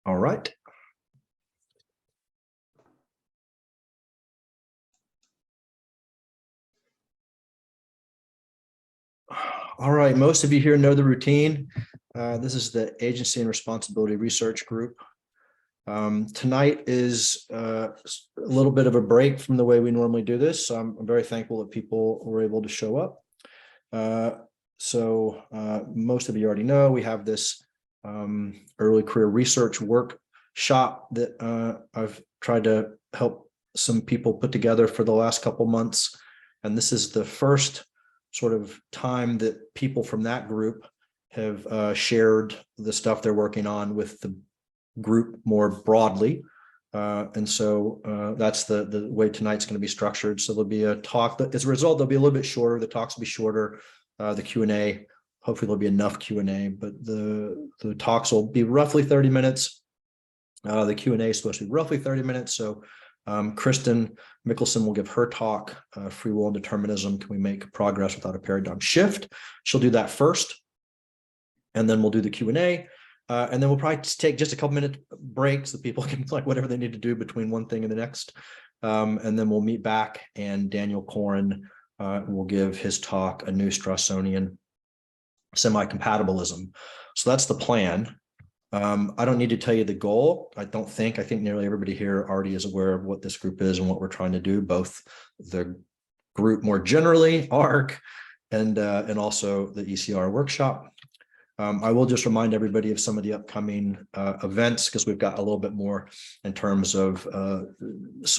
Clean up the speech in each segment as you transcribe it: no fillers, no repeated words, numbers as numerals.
All right. All right, most of you here know the routine. This is the Agency and Responsibility Research Group. Tonight is a little bit of a break from the way we normally do this, so I'm very thankful that people were able to show up. Most of you already know we have this early career research workshop that I've tried to help some people put together for the last couple months, and this is the first sort of time that people from that group have shared the stuff they're working on with the group more broadly. That's the way tonight's going to be structured. So there'll be a talk that, as a result, they'll be a little bit shorter. The talks will be shorter. The Q&A, hopefully there'll be enough Q&A, but the talks will be roughly 30 minutes. The Q&A is supposed to be roughly 30 minutes. So Kristen Mickelson will give her talk, Free Will and Determinism, Can We Make Progress Without a Paradigm Shift? She'll do that first, and then we'll do the Q&A, and then we'll probably take just a couple minute breaks so people can like whatever they need to do between one thing and the next, and then we'll meet back, and Daniel Coren will give his talk, A New Straussonian Semi-Compatibilism. So that's the plan. I don't need to tell you the goal. I think nearly everybody here already is aware of what this group is and what we're trying to do, both the group more generally, ARRG, and also the ECR workshop. I will just remind everybody of some of the upcoming events, because we've got a little bit more in terms of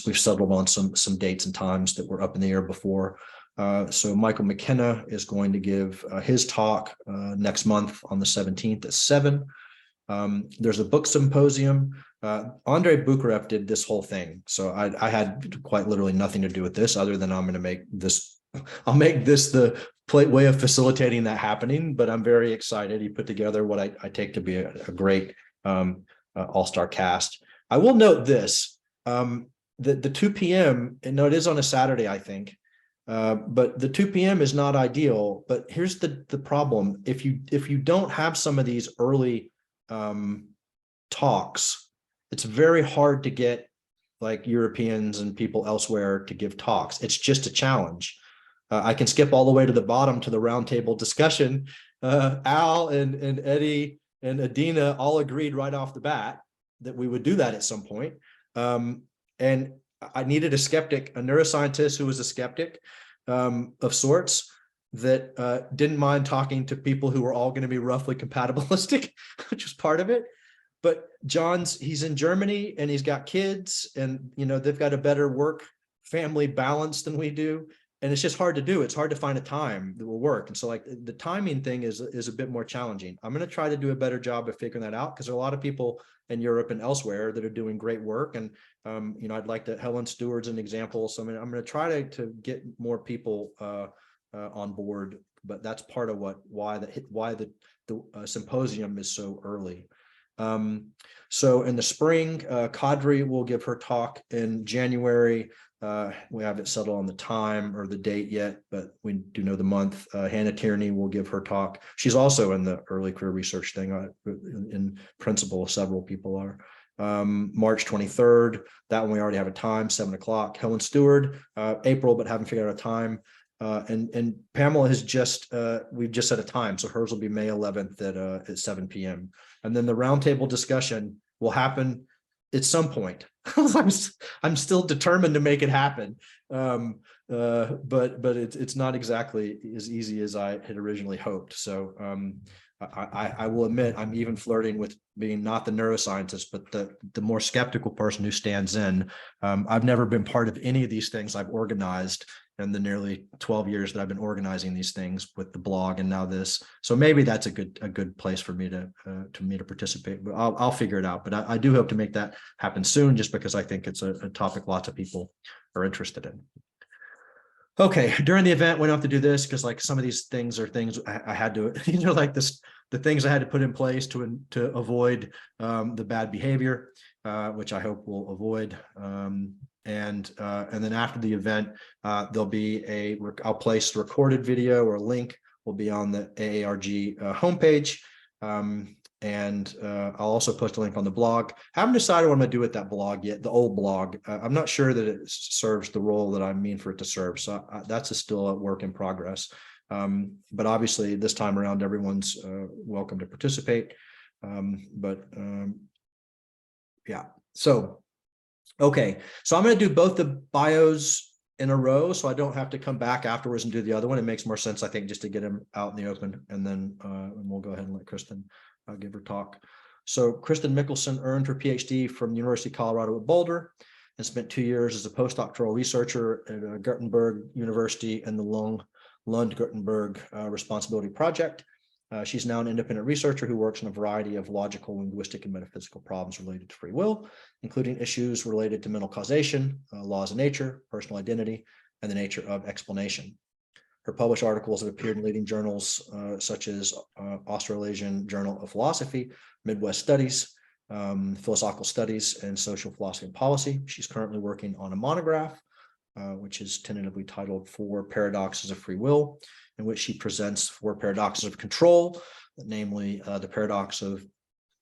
we've settled on some dates and times that were up in the air before. So Michael McKenna is going to give his talk next month on the 17th at 7. There's a book symposium. Andrei Bukharev did this whole thing, so I had quite literally nothing to do with this, other than I'll make this the way of facilitating that happening. But I'm very excited. He put together what I take to be a great all-star cast. I will note this: the 2 p.m. and no, it is on a Saturday, I think. But the 2 p.m. is not ideal. But here's the problem: if you don't have some of these early talks, it's very hard to get like Europeans and people elsewhere to give talks. It's just a challenge. I can skip all the way to the bottom to the roundtable discussion. Al and Eddie and Adina all agreed right off the bat that we would do that at some point. And I needed a skeptic, a neuroscientist who was a skeptic of sorts, that didn't mind talking to people who were all going to be roughly compatibilistic, which was part of it. But he's in Germany and he's got kids, and they've got a better work family balance than we do, and it's just hard to do. It's hard to find a time that will work. And so like the timing thing is a bit more challenging. I'm going to try to do a better job of figuring that out, because there are a lot of people in Europe and elsewhere that are doing great work, and I'd like to. Helen Stewart's an example. So I'm going to try to get more people on board, but that's part of why the symposium is so early. So in the spring, Kadri will give her talk in January. We haven't settled on the time or the date yet, but we do know the month. Hannah Tierney will give her talk. She's also in the early career research thing. In principle, several people are. March 23rd, that one we already have a time, 7 o'clock. Helen Stewart, April, but haven't figured out a time. And Pamela has we've just set a time, so hers will be May 11th at 7 p.m. And then the roundtable discussion will happen at some point. I'm still determined to make it happen, but it's not exactly as easy as I had originally hoped. So I will admit I'm even flirting with being not the neuroscientist, but the more skeptical person who stands in. I've never been part of any of these things I've organized in the nearly 12 years that I've been organizing these things with the blog and now this. So maybe that's a good place for me to participate. But I'll figure it out. But I do hope to make that happen soon, just because I think it's a topic lots of people are interested in. Okay, during the event, we don't have to do this because like some of these things are things I had to, like the things I had to put in place to avoid the bad behavior, which I hope we'll avoid. And then after the event, there'll be I'll place a recorded video, or a link will be on the AARG homepage. and I'll also post a link on the blog. I haven't decided what I'm going to do with that blog yet, the old blog. I'm not sure that it serves the role that I mean for it to serve. So that's still a work in progress. But obviously this time around, everyone's welcome to participate. Yeah, so, okay. So I'm going to do both the bios in a row, so I don't have to come back afterwards and do the other one. It makes more sense, I think, just to get them out in the open, and then we'll go ahead and let Kristen give her talk. So Kristen Mickelson earned her PhD from the University of Colorado at Boulder and spent 2 years as a postdoctoral researcher at Gutenberg University and the Lund-Gutenberg Responsibility Project. She's now an independent researcher who works on a variety of logical, linguistic, and metaphysical problems related to free will, including issues related to mental causation, laws of nature, personal identity, and the nature of explanation. Her published articles have appeared in leading journals such as Australasian Journal of Philosophy, Midwest Studies, Philosophical Studies, and Social Philosophy and Policy. She's currently working on a monograph, which is tentatively titled Four Paradoxes of Free Will, in which she presents four paradoxes of control, namely the paradox of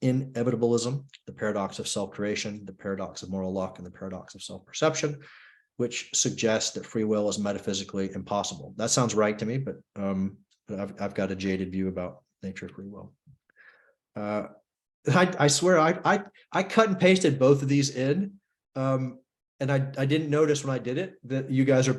inevitabilism, the paradox of self-creation, the paradox of moral luck, and the paradox of self-perception, which suggests that free will is metaphysically impossible. That sounds right to me, but I've got a jaded view about nature of free will. I swear I cut and pasted both of these in, and I didn't notice when I did it that you guys are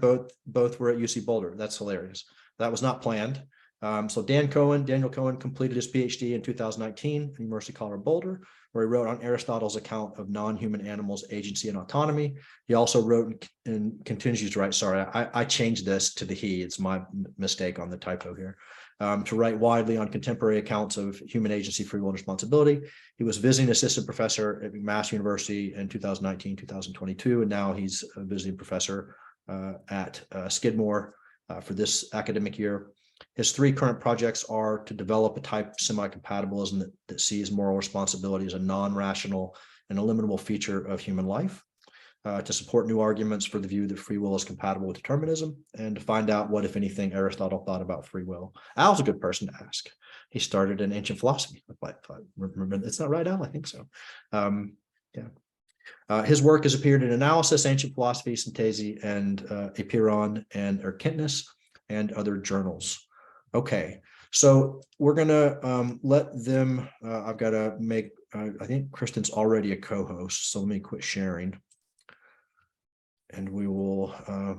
both were at UC Boulder. That's hilarious. That was not planned. So Daniel Cohen completed his PhD in 2019 at the University of Colorado Boulder, where he wrote on Aristotle's account of non-human animals' agency and autonomy. He also wrote and continues to write, sorry, I changed this to the he, it's my mistake on the typo here, to write widely on contemporary accounts of human agency, free will, and responsibility. He was visiting assistant professor at McMaster University in 2019, 2022, and now he's a visiting professor at Skidmore for this academic year. His three current projects are to develop a type of semi-compatibilism that sees moral responsibility as a non-rational and eliminable feature of human life, to support new arguments for the view that free will is compatible with determinism, and to find out what, if anything, Aristotle thought about free will. Al's a good person to ask. He started in ancient philosophy. If I remember, it's not right, Al? I think so. His work has appeared in Analysis, Ancient Philosophy, Synthese, and Apiron and Erkenntnis, and other journals. Okay, so we're gonna let them, I've got to make, I think Kristen's already a co-host, so let me quit sharing and we will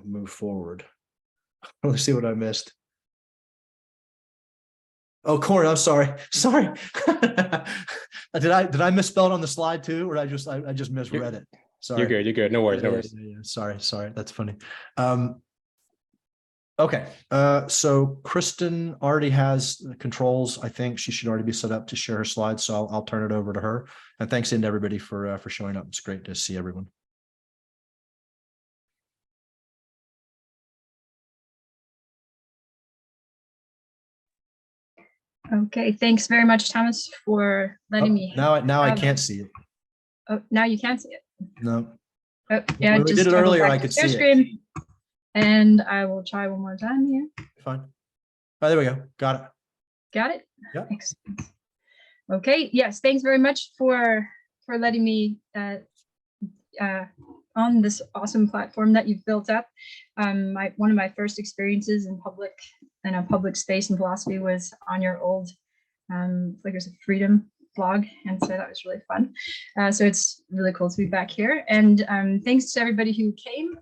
move forward. Let's see what I missed. Oh, Coren, I'm sorry. Did I misspell it on the slide too, or I just misread it? Sorry. You're good. No worries. Yeah. Sorry. That's funny. Okay. So Kristen already has the controls. I think she should already be set up to share her slides. So I'll turn it over to her. And thanks to everybody for showing up. It's great to see everyone. Okay, thanks very much, Thomas, for letting me. Now I can't see it. Oh, now you can't see it. No. Oh, yeah, when we did it earlier, I could see it. And I will try one more time here. Fine. Oh, there we go. Got it. Got it? Yeah. Excellent. Okay. Yes. Thanks very much for letting me on this awesome platform that you've built up. One of my first experiences in a public space in philosophy was on your old Flickers of Freedom blog, and so that was really fun. So it's really cool to be back here, and thanks to everybody who came.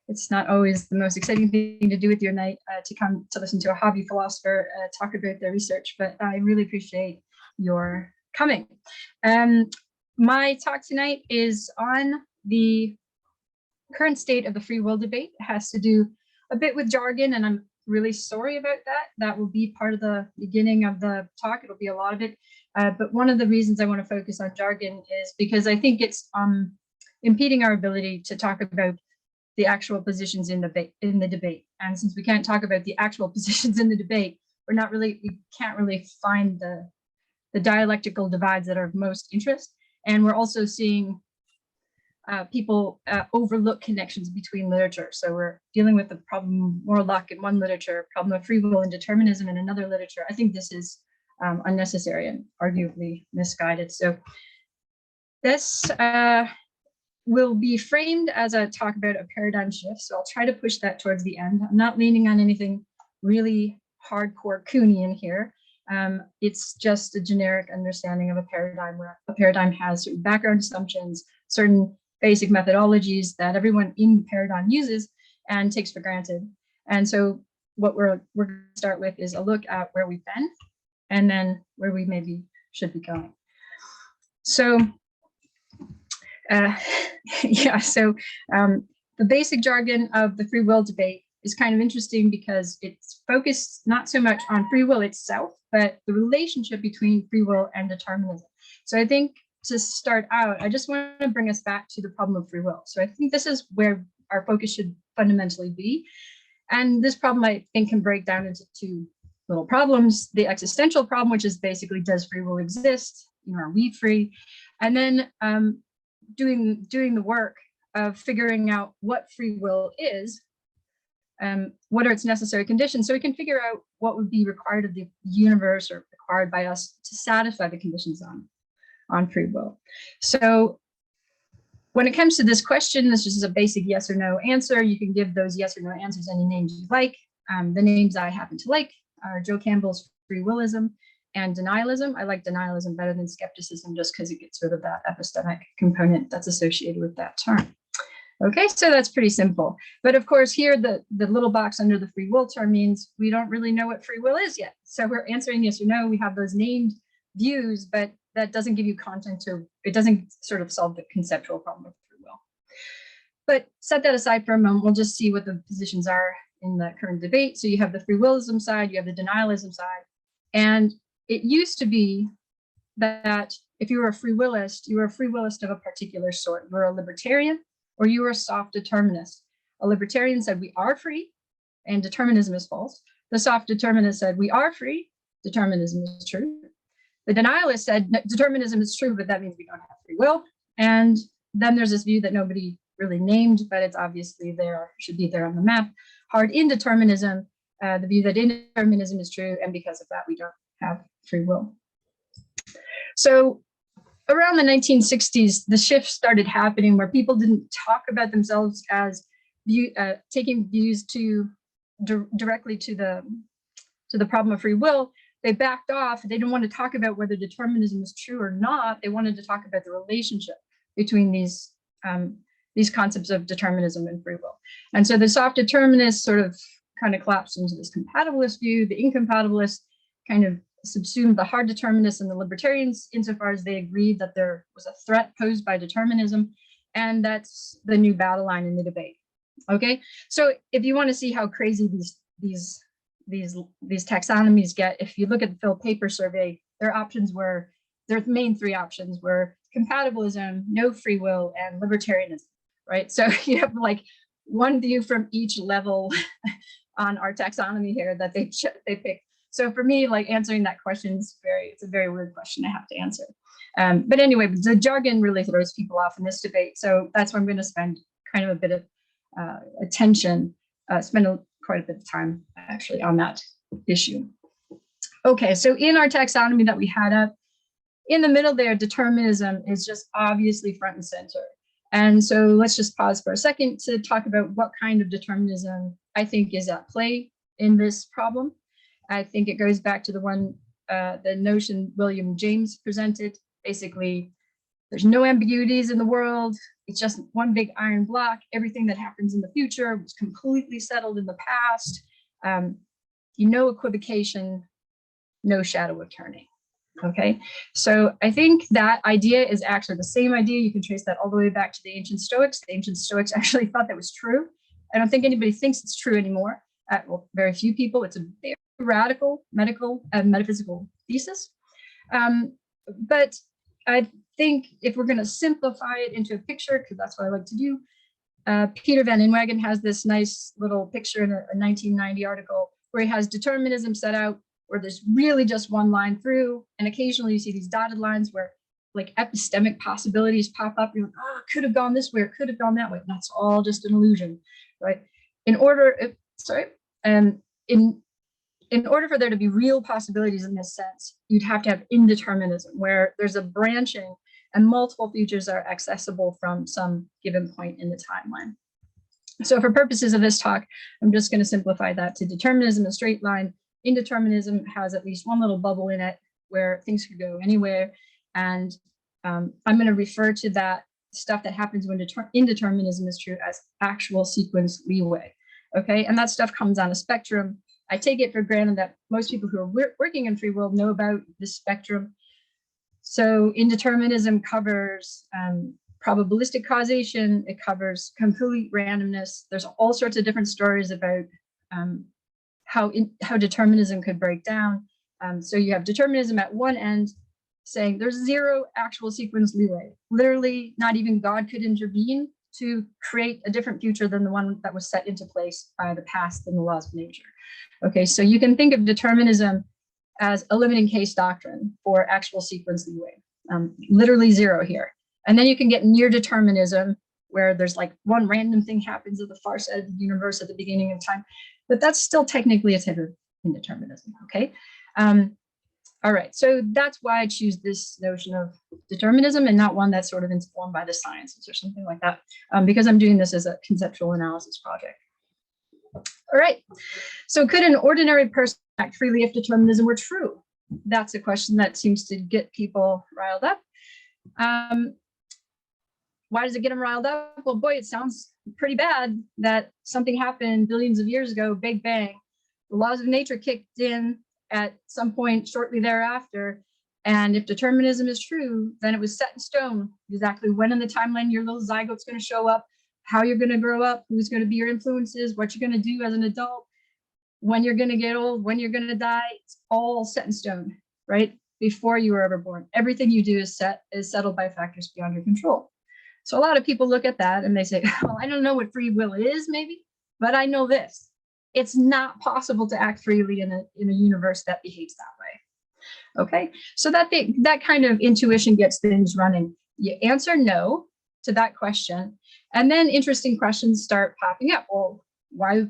It's not always the most exciting thing to do with your night, to come to listen to a hobby philosopher talk about their research, but I really appreciate your coming. My talk tonight is on the current state of the free will debate. It has to do a bit with jargon, and I'm really sorry about that. That will be part of the beginning of the talk. It'll be a lot of it. But one of the reasons I want to focus on jargon is because I think it's impeding our ability to talk about the actual positions in the debate. And since we can't talk about the actual positions in the debate, we can't really find the dialectical divides that are of most interest. And we're also seeing people overlook connections between literature. So we're dealing with the problem of moral luck in one literature, problem of free will and determinism in another literature. I think this is unnecessary and arguably misguided. So this will be framed as a talk about a paradigm shift. So I'll try to push that towards the end. I'm not leaning on anything really hardcore Kuhnian here. It's just a generic understanding of a paradigm, where a paradigm has certain background assumptions, certain basic methodologies that everyone in the paradigm uses and takes for granted. And so what we're going to start with is a look at where we've been and then where we maybe should be going. So yeah, so the basic jargon of the free will debate is kind of interesting because it's focused not so much on free will itself, but the relationship between free will and determinism. So I think to start out, I just want to bring us back to the problem of free will. So I think this is where our focus should fundamentally be. And this problem, I think, can break down into two little problems: the existential problem, which is basically, does free will exist? Are we free? And then doing the work of figuring out what free will is, what are its necessary conditions, so we can figure out what would be required of the universe or required by us to satisfy the conditions on free will. So when it comes to this question, this is a basic yes or no answer. You can give those yes or no answers any names you like. The names I happen to like are Joe Campbell's free willism and denialism. I like denialism better than skepticism just because it gets rid of that epistemic component that's associated with that term. Okay, so that's pretty simple. But of course, here the little box under the free will term means we don't really know what free will is yet. So we're answering yes or no. We have those named views, but that doesn't give you content to, it doesn't sort of solve the conceptual problem of free will. But set that aside for a moment. We'll just see what the positions are in the current debate. So you have the free willism side, you have the denialism side. And it used to be that if you were a free willist, you were a free willist of a particular sort. You were a libertarian, or you were a soft determinist. A libertarian said we are free and determinism is false. The soft determinist said we are free, determinism is true. The denialist said determinism is true, but that means we don't have free will. And then there's this view that nobody really named, but it's obviously there, should be there on the map. Hard indeterminism, the view that indeterminism is true, and because of that, we don't have free will. So around the 1960s, the shift started happening where people didn't talk about themselves as taking views directly to the problem of free will. They backed off. They didn't want to talk about whether determinism is true or not. They wanted to talk about the relationship between these concepts of determinism and free will. And so the soft determinists sort of kind of collapsed into this compatibilist view. The incompatibilists kind of subsumed the hard determinists and the libertarians insofar as they agreed that there was a threat posed by determinism. And that's the new battle line in the debate. Okay, so if you want to see how crazy these taxonomies get, if you look at the Phil Paper survey, their main three options were compatibilism, no free will, and libertarianism, right? So you have like one view from each level on our taxonomy here that they picked. So for me, like answering that question is it's a very weird question I have to answer. But anyway, the jargon really throws people off in this debate. So that's why I'm going to spend kind of a bit of attention, quite a bit of time actually on that issue. Okay, so in our taxonomy that we had up, in the middle there, determinism is just obviously front and center. And so let's just pause for a second to talk about what kind of determinism I think is at play in this problem. I think it goes back to the notion William James presented. Basically, there's no ambiguities in the world. It's just one big iron block. Everything that happens in the future was completely settled in the past. No equivocation, no shadow of turning. Okay, so I think that idea is actually the same idea. You can trace that all the way back to the ancient Stoics. The ancient Stoics actually thought that was true. I don't think anybody thinks it's true anymore. Well, very few people. It's a very radical metaphysical thesis. But I think if we're going to simplify it into a picture, because that's what I like to do, Peter Van Inwagen has this nice little picture in a 1990 article where he has determinism set out, where there's really just one line through, and occasionally you see these dotted lines where like epistemic possibilities pop up. You're like, oh, it could have gone this way, or it could have gone that way. That's all just an illusion, right? in order for there to be real possibilities in this sense, you'd have to have indeterminism, where there's a branching and multiple futures are accessible from some given point in the timeline. So for purposes of this talk, I'm just going to simplify that to determinism, a straight line. Indeterminism has at least one little bubble in it where things could go anywhere. And I'm going to refer to that stuff that happens when indeterminism is true as actual sequence leeway. Okay, and that stuff comes on a spectrum. I take it for granted that most people who are working in free will know about this spectrum. So indeterminism covers probabilistic causation. It covers complete randomness. There's all sorts of different stories about how determinism could break down. So you have determinism at one end saying there's zero actual sequence leeway. Literally, not even God could intervene to create a different future than the one that was set into place by the past and the laws of nature. Okay, so you can think of determinism as a limiting case doctrine for actual sequence leeway, literally zero here. And then you can get near determinism, where there's like one random thing happens at the far side of the universe at the beginning of time, but that's still technically a type of indeterminism, okay? All right, so that's why I choose this notion of determinism and not one that's sort of informed by the sciences or something like that, because I'm doing this as a conceptual analysis project. All right, so could an ordinary person act freely if determinism were true? That's a question that seems to get people riled up. Why does it get them riled up? Well, boy, it sounds pretty bad that something happened billions of years ago, Big Bang. The laws of nature kicked in at some point shortly thereafter. And if determinism is true, then it was set in stone exactly when in the timeline your little zygote's going to show up, how you're going to grow up, who's going to be your influences, what you're going to do as an adult, when you're going to get old, when you're going to die. It's all set in stone, right? Before you were ever born. Everything you do is settled by factors beyond your control. So a lot of people look at that and they say, well, I don't know what free will is, maybe, but I know this. It's not possible to act freely in a universe that behaves that way. Okay, so that kind of intuition gets things running. You answer no to that question, and then interesting questions start popping up. Well, why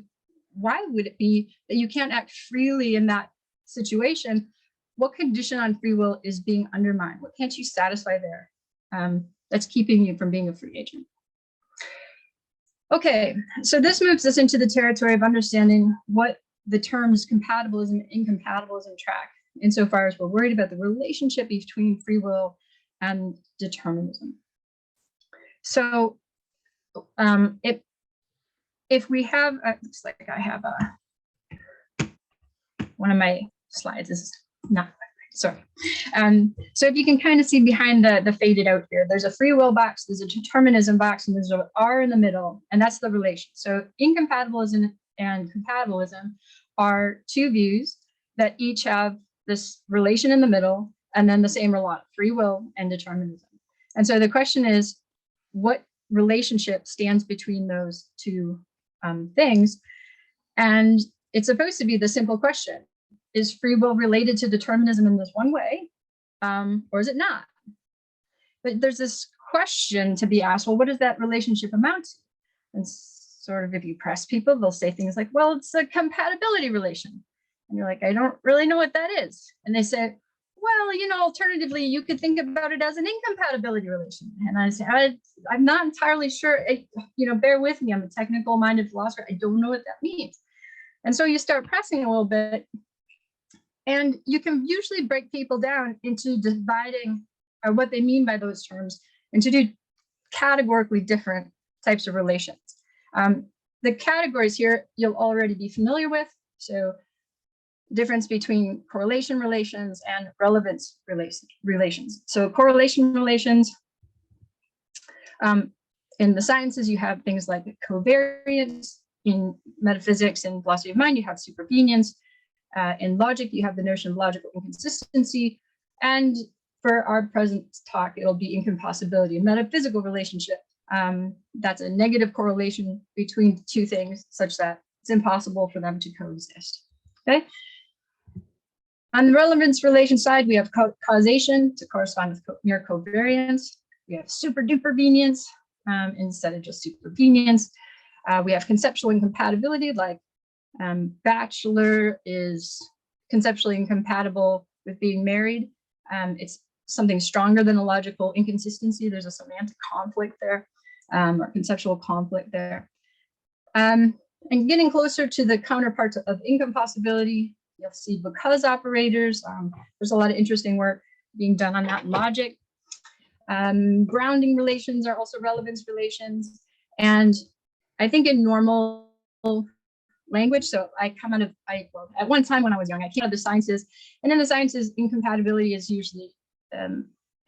would it be that you can't act freely in that situation? What condition on free will is being undermined? What can't you satisfy there? That's keeping you from being a free agent. Okay, so this moves us into the territory of understanding what the terms compatibilism and incompatibilism track, insofar as we're worried about the relationship between free will and determinism. So if we have, looks like I have one of my slides is not, sorry. So if you can kind of see behind the faded out here, there's a free will box, there's a determinism box, and there's an R in the middle, and that's the relation. So incompatibilism and compatibilism are two views that each have this relation in the middle, and then the same relation, free will and determinism. And so the question is, what relationship stands between those two things? And it's supposed to be the simple question: is free will related to determinism in this one way, or is it not? But there's this question to be asked, well, what does that relationship amount to? And sort of if you press people, they'll say things like, well, it's a compatibility relation. And you're like, I don't really know what that is. And they say, well, you know, alternatively, you could think about it as an incompatibility relation. And I say, I'm not entirely sure, bear with me. I'm a technical minded philosopher. I don't know what that means. And so you start pressing a little bit, and you can usually break people down into dividing what they mean by those terms into two categorically different types of relations. The categories here you'll already be familiar with. So difference between correlation relations and relevance relations. So correlation relations, in the sciences, you have things like covariance. In metaphysics and philosophy of mind, you have supervenience. In logic, you have the notion of logical inconsistency. And for our present talk, it'll be incompossibility, a metaphysical relationship. That's a negative correlation between two things such that it's impossible for them to coexist. Okay. On the relevance relation side, we have causation to correspond with mere covariance. We have super duper venience instead of just supervenience. We have conceptual incompatibility, like Bachelor is conceptually incompatible with being married. It's something stronger than a logical inconsistency. There's a semantic conflict there, or conceptual conflict there. And getting closer to the counterparts of incompossibility, you'll see because operators. There's a lot of interesting work being done on that in logic. Grounding relations are also relevance relations. And I think in normal language, so I come out of, well, at one time when I was young, I came out of the sciences, and in the sciences, incompatibility is usually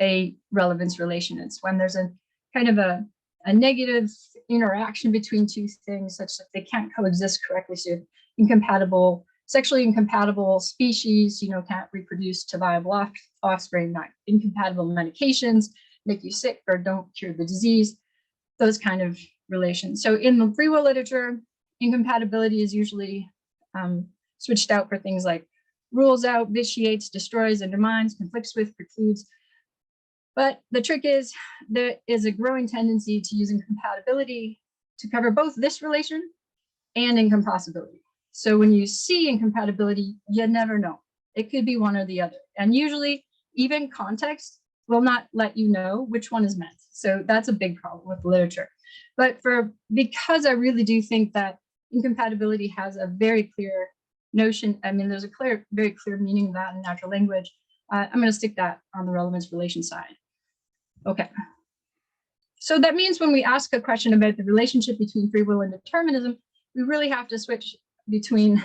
a relevance relation. It's when there's a kind of a negative interaction between two things such that they can't coexist correctly. So incompatible, sexually incompatible species, can't reproduce to viable offspring. Not incompatible medications make you sick or don't cure the disease, those kind of relations. So in the free will literature, incompatibility is usually switched out for things like rules out, vitiates, destroys, undermines, conflicts with, precludes. But the trick is there is a growing tendency to use incompatibility to cover both this relation and incompossibility. So when you see incompatibility, you never know. It could be one or the other. And usually even context will not let you know which one is meant. So that's a big problem with literature. But because I really do think that incompatibility has a very clear notion. I mean, there's a very clear meaning of that in natural language. I'm going to stick that on the relevance relation side. Okay. So that means when we ask a question about the relationship between free will and determinism, we really have to switch between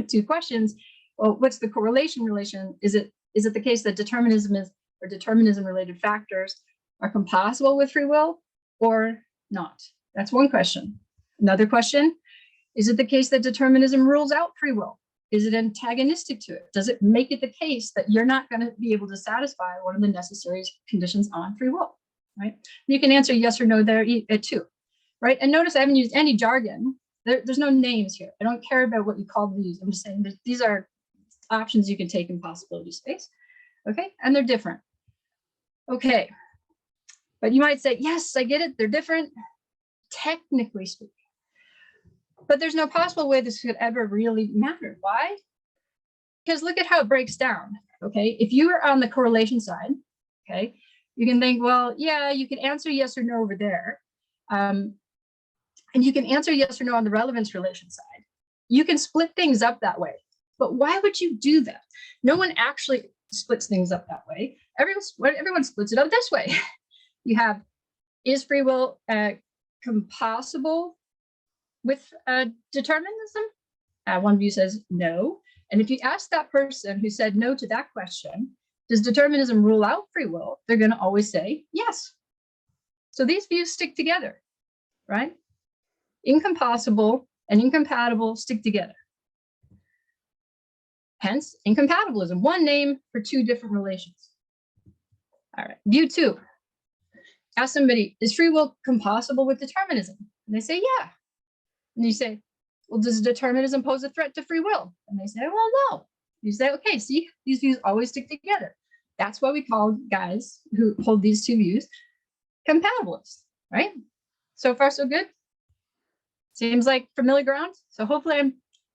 two questions. Well, what's the correlation relation? Is it the case that determinism or determinism related factors are compatible with free will or not? That's one question. Another question, is it the case that determinism rules out free will? Is it antagonistic to it? Does it make it the case that you're not going to be able to satisfy one of the necessary conditions on free will, right? You can answer yes or no there too, right? And notice I haven't used any jargon. There's no names here. I don't care about what you call these. I'm just saying that these are options you can take in possibility space, okay? And they're different. Okay, but you might say, yes, I get it. They're different, technically speaking. But there's no possible way this could ever really matter. Why? Because look at how it breaks down, okay? If you are on the correlation side, okay, you can think, well, yeah, you can answer yes or no over there. And you can answer yes or no on the relevance relation side. You can split things up that way. But why would you do that? No one actually splits things up that way. Everyone splits it up this way. You have, is free will compatible with determinism? One view says no. And if you ask that person who said no to that question, does determinism rule out free will? They're going to always say yes. So these views stick together, right? Incompossible and incompatible stick together. Hence, incompatibilism, one name for two different relations. All right, view two. Ask somebody, is free will compatible with determinism? And they say, yeah. And you say, well, does determinism pose a threat to free will? And they say, well, no. You say, okay, see, these views always stick together. That's why we call guys who hold these two views compatibilists, right? So far, so good. Seems like familiar ground. So hopefully I'm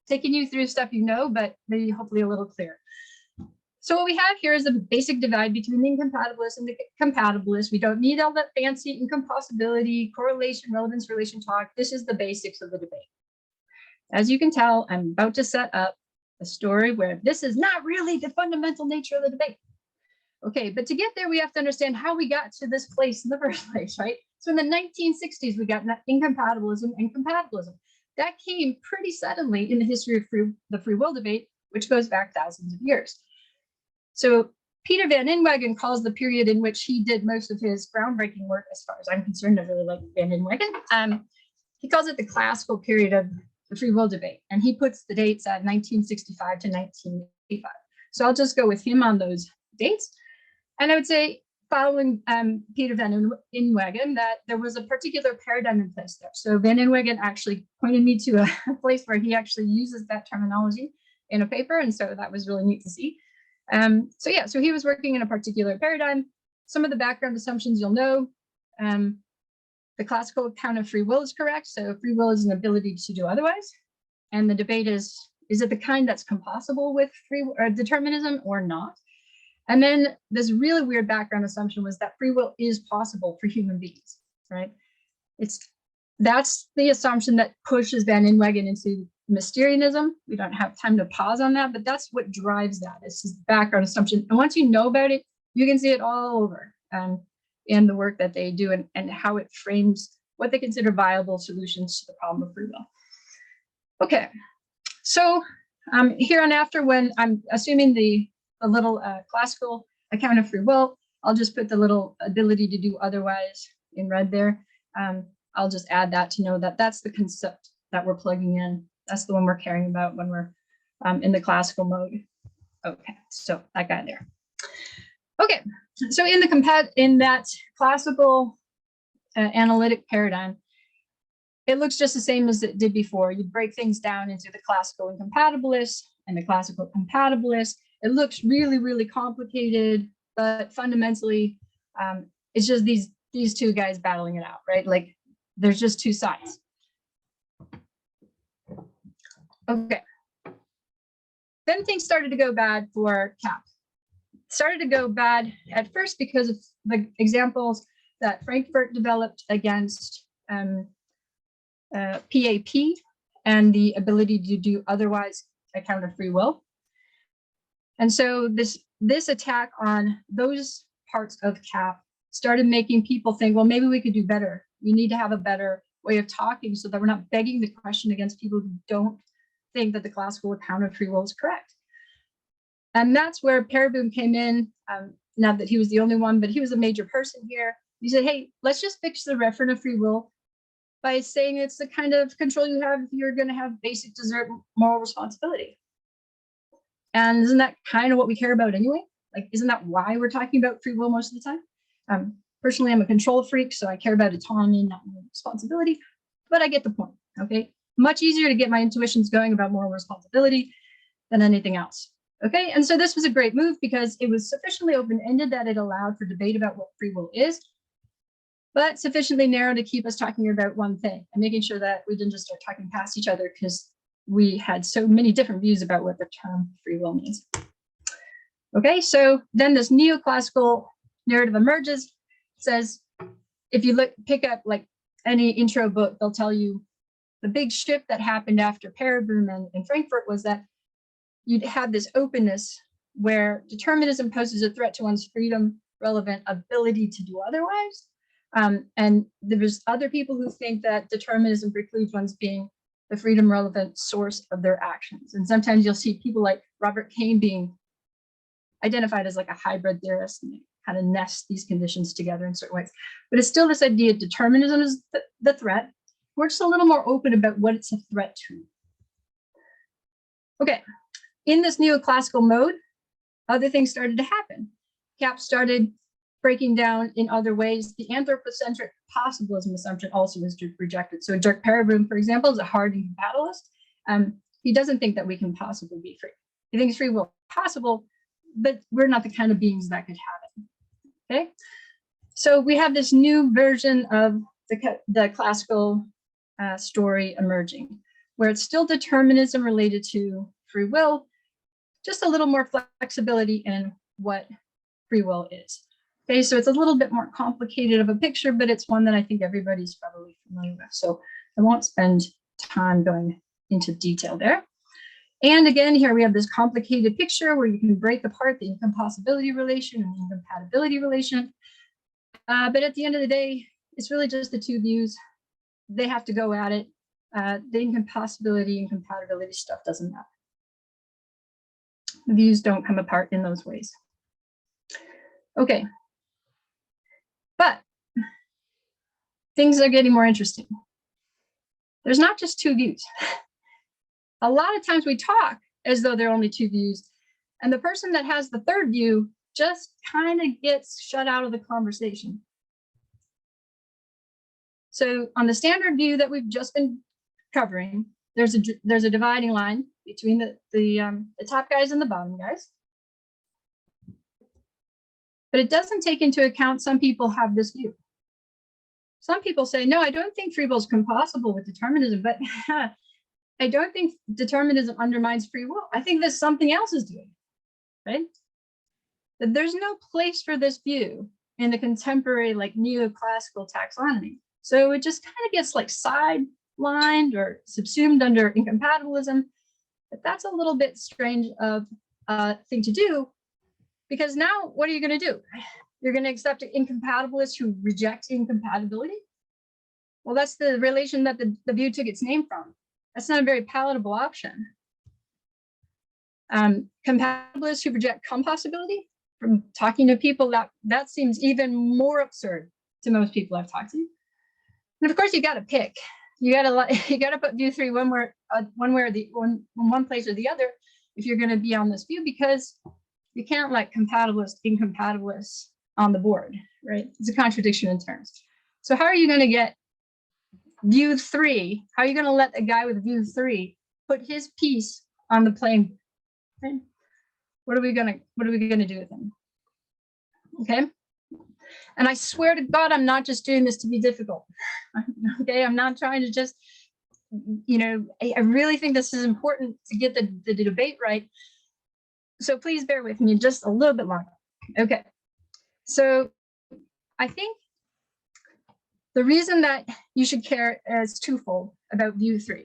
taking you through stuff you know, but maybe hopefully a little clearer. So what we have here is a basic divide between the incompatibilists and the compatibilists. We don't need all that fancy incompossibility, correlation, relevance, relation talk. This is the basics of the debate. As you can tell, I'm about to set up a story where this is not really the fundamental nature of the debate. Okay, but to get there, we have to understand how we got to this place in the first place, right? So in the 1960s, we got incompatibilism and compatibilism. That came pretty suddenly in the history of the free will debate, which goes back thousands of years. So Peter Van Inwagen calls the period in which he did most of his groundbreaking work, as far as I'm concerned. I really like Van Inwagen. He calls it the classical period of the free will debate, and he puts the dates at 1965 to 1985. So I'll just go with him on those dates. And I would say, following Peter Van Inwagen, that there was a particular paradigm in place there. So Van Inwagen actually pointed me to a place where he actually uses that terminology in a paper, and so that was really neat to see. So he was working in a particular paradigm. Some of the background assumptions you'll know. The classical account of free will is correct. So free will is an ability to do otherwise. And the debate is it the kind that's compossible with free or determinism or not? And then this really weird background assumption was that free will is possible for human beings, right? That's the assumption that pushes Van Inwagen into Mysterianism. We don't have time to pause on that, but that's what drives that. It's this background assumption. And once you know about it, you can see it all over in the work that they do and how it frames what they consider viable solutions to the problem of free will. Okay, so here on after, when I'm assuming the little classical account of free will, I'll just put the little ability to do otherwise in red there. I'll just add that to know that that's the concept that we're plugging in. That's the one we're caring about when we're in the classical mode. Okay, so that guy there. Okay, so in that classical analytic paradigm, it looks just the same as it did before. You break things down into the classical incompatibilists and the classical compatibilists. It looks really, really complicated, but fundamentally, it's just these two guys battling it out, right? Like there's just two sides. Okay. Then things started to go bad for CAP. Started to go bad at first because of the examples that Frankfurt developed against PAP and the ability to do otherwise account of free will. And so this attack on those parts of CAP started making people think, well, maybe we could do better. We need to have a better way of talking so that we're not begging the question against people who don't think that the classical account of free will is correct. And that's where Pereboom came in, not that he was the only one, but he was a major person here. He said, hey, let's just fix the referent of free will by saying it's the kind of control you have if you're going to have basic desert moral responsibility. And isn't that kind of what we care about anyway? Like, isn't that why we're talking about free will most of the time? Personally, I'm a control freak, so I care about autonomy, not responsibility, but I get the point, okay? Much easier to get my intuitions going about moral responsibility than anything else, okay? And so this was a great move because it was sufficiently open-ended that it allowed for debate about what free will is, but sufficiently narrow to keep us talking about one thing and making sure that we didn't just start talking past each other because we had so many different views about what the term free will means. Okay, so then this neoclassical narrative emerges, says, if you pick up like any intro book, they'll tell you the big shift that happened after Pereboom and Frankfurt was that you'd have this openness where determinism poses a threat to one's freedom, relevant ability to do otherwise. And there's other people who think that determinism precludes one's being the freedom relevant source of their actions. And sometimes you'll see people like Robert Kane being identified as like a hybrid theorist and kind of nest these conditions together in certain ways. But it's still this idea of determinism is the threat. We're just a little more open about what it's a threat to. Okay, in this neoclassical mode, other things started to happen. CAP started breaking down in other ways. The anthropocentric possibilism assumption also was rejected. So Dirk Pereboom, for example, is a hard incompatibilist. He doesn't think that we can possibly be free. He thinks free will is possible, but we're not the kind of beings that could have it. Okay, so we have this new version of the classical story emerging, where it's still determinism related to free will, just a little more flexibility in what free will is. Okay, so it's a little bit more complicated of a picture, but it's one that I think everybody's probably familiar with. So I won't spend time going into detail there. And again, here we have this complicated picture where you can break apart the incompossibility relation and the incompatibility relation. But at the end of the day, it's really just the two views. They have to go at it. The incompossibility and compatibility stuff doesn't matter. The views don't come apart in those ways. Okay. But things are getting more interesting. There's not just two views. A lot of times we talk as though there are only two views, and the person that has the third view just kind of gets shut out of the conversation. So on the standard view that we've just been covering, there's a dividing line between the top guys and the bottom guys. But it doesn't take into account some people have this view. Some people say, no, I don't think free will is compossible with determinism, but I don't think determinism undermines free will. I think there's something else is doing, right? That there's no place for this view in the contemporary, like neoclassical taxonomy. So it just kind of gets like sidelined or subsumed under incompatibilism. But that's a little bit strange of a thing to do, because now what are you going to do? You're going to accept incompatibilists who reject incompatibility? Well, that's the relation that the view took its name from. That's not a very palatable option. Compatibilists who reject compossibility, from talking to people, that seems even more absurd to most people I've talked to. And of course, you got to pick. You got to put view 3 one way or the one place or the other if you're going to be on this view, because you can't let compatibilists, incompatibilists on the board, right? It's a contradiction in terms. So how are you going to get view 3? How are you going to let a guy with view 3 put his piece on the playing? Right? What are we gonna do with him? Okay. And I swear to God, I'm not just doing this to be difficult. Okay, I'm not trying to just, I really think this is important to get the debate right. So please bear with me just a little bit longer. Okay. So I think the reason that you should care is twofold about view 3.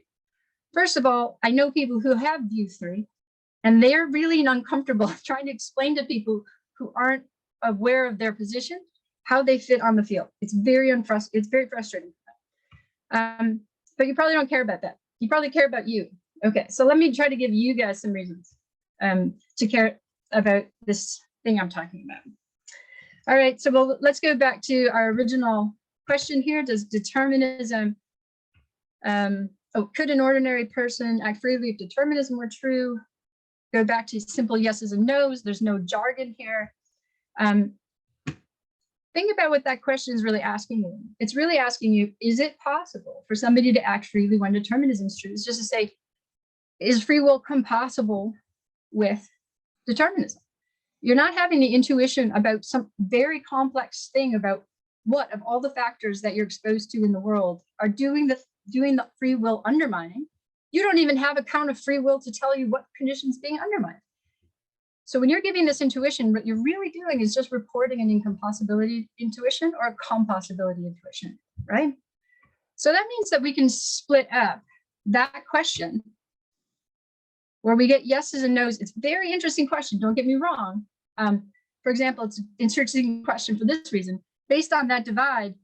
First of all, I know people who have view 3, and they're really uncomfortable trying to explain to people who aren't aware of their position how they fit on the field. It's very frustrating. But you probably don't care about that. You probably care about you. Okay, so let me try to give you guys some reasons to care about this thing I'm talking about. All right, so let's go back to our original question here. Does determinism, could an ordinary person act freely if determinism were true? Go back to simple yeses and nos. There's no jargon here. Think about what that question is really asking you. It's really asking you, is it possible for somebody to act freely when determinism is true? It's just to say, is free will compatible with determinism? You're not having the intuition about some very complex thing about what of all the factors that you're exposed to in the world are doing the free will undermining. You don't even have a count of free will to tell you what conditions being undermined. So when you're giving this intuition, what you're really doing is just reporting an incompossibility intuition or a compossibility intuition, right? So that means that we can split up that question where we get yeses and nos. It's a very interesting question, don't get me wrong. For example, it's an interesting question for this reason. Based on that divide,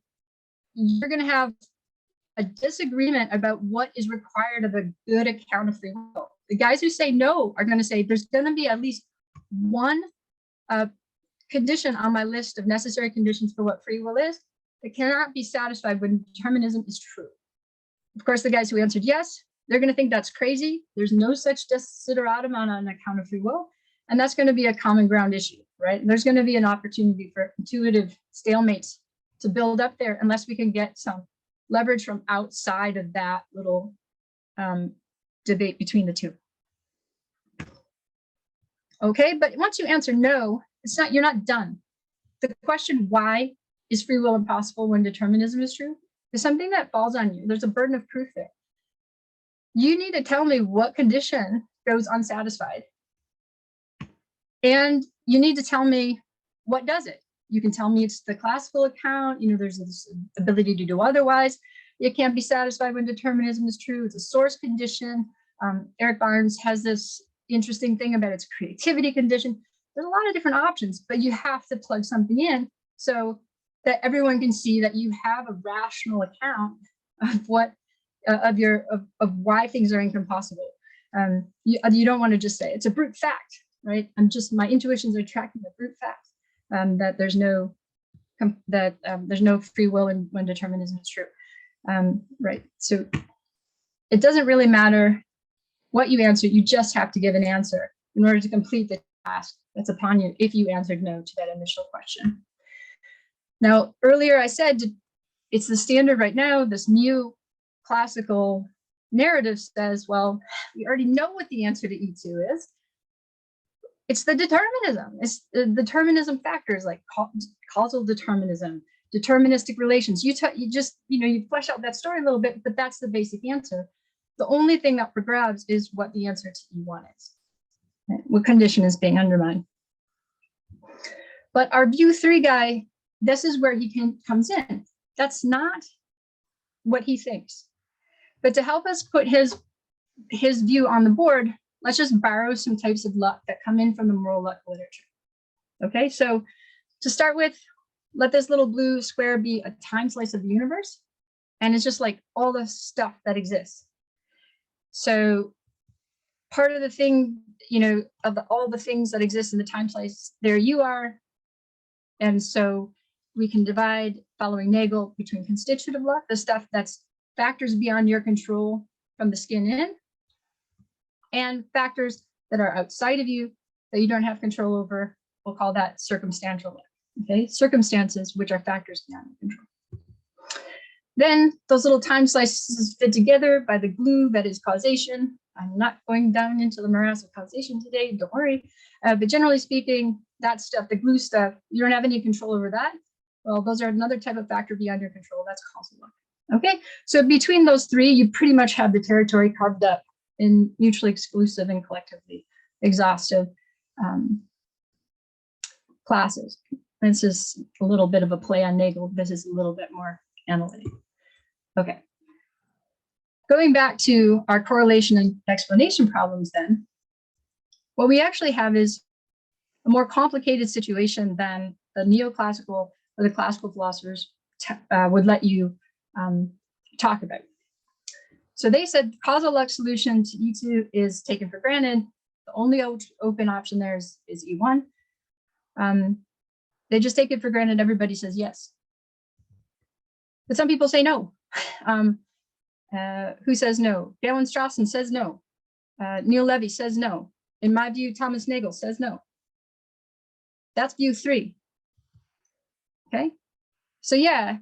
you're going to have a disagreement about what is required of a good account of free will. The guys who say no are going to say there's going to be at least one condition on my list of necessary conditions for what free will is that cannot be satisfied when determinism is true. Of course, the guys who answered yes, they're going to think that's crazy. There's no such desideratum on an account of free will. And that's going to be a common ground issue, right? There's going to be an opportunity for intuitive stalemates to build up there unless we can get some leverage from outside of that little debate between the two. Okay, but once you answer no, you're not done. The question, why is free will impossible when determinism is true, is something that falls on you. There's a burden of proof there. You need to tell me what condition goes unsatisfied. And you need to tell me what does it. You can tell me it's the classical account, there's this ability to do otherwise. It can't be satisfied when determinism is true. It's a source condition. Eric Barnes has this interesting thing about its creativity condition. There's a lot of different options, but you have to plug something in so that everyone can see that you have a rational account of what of why things are incompossible. You don't want to just say it's a brute fact, right? My intuitions are tracking the brute fact that there's no free will when determinism is true, right? So it doesn't really matter what you answer, you just have to give an answer in order to complete the task that's upon you if you answered no to that initial question. Now, earlier I said it's the standard right now, this new classical narrative says, well, we already know what the answer to E2 is. It's the determinism. It's the determinism factors like causal determinism, deterministic relations. You flesh out that story a little bit, but that's the basic answer. The only thing up for grabs is what the answer to E1 is, right? What condition is being undermined. But our view 3 guy, this is where he comes in. That's not what he thinks. But to help us put his view on the board, let's just borrow some types of luck that come in from the moral luck literature. Okay, so to start with, let this little blue square be a time slice of the universe. And it's just like all the stuff that exists. So part of the thing, you know, of all the things that exist in the time slice, there you are. And so we can divide, following Nagel, between constitutive luck, the stuff that's factors beyond your control from the skin in, and factors that are outside of you that you don't have control over. We'll call that circumstantial luck. Okay, circumstances, which are factors beyond your control. Then those little time slices fit together by the glue that is causation. I'm not going down into the morass of causation today, don't worry. But generally speaking, that stuff, the glue stuff, you don't have any control over that. Well, those are another type of factor beyond your control. That's causal luck. Okay, so between those 3, you pretty much have the territory carved up in mutually exclusive and collectively exhaustive classes. This is a little bit of a play on Nagel. This is a little bit more analytic. Okay. Going back to our correlation and explanation problems then, what we actually have is a more complicated situation than the neoclassical or the classical philosophers would let you talk about. So they said causal luck solution to E2 is taken for granted. The only open option there is E1. They just take it for granted. Everybody says yes. But some people say no. Who says no? Galen Strawson says no. Neil Levy says no. In my view, Thomas Nagel says no. That's view 3. Okay. So yeah,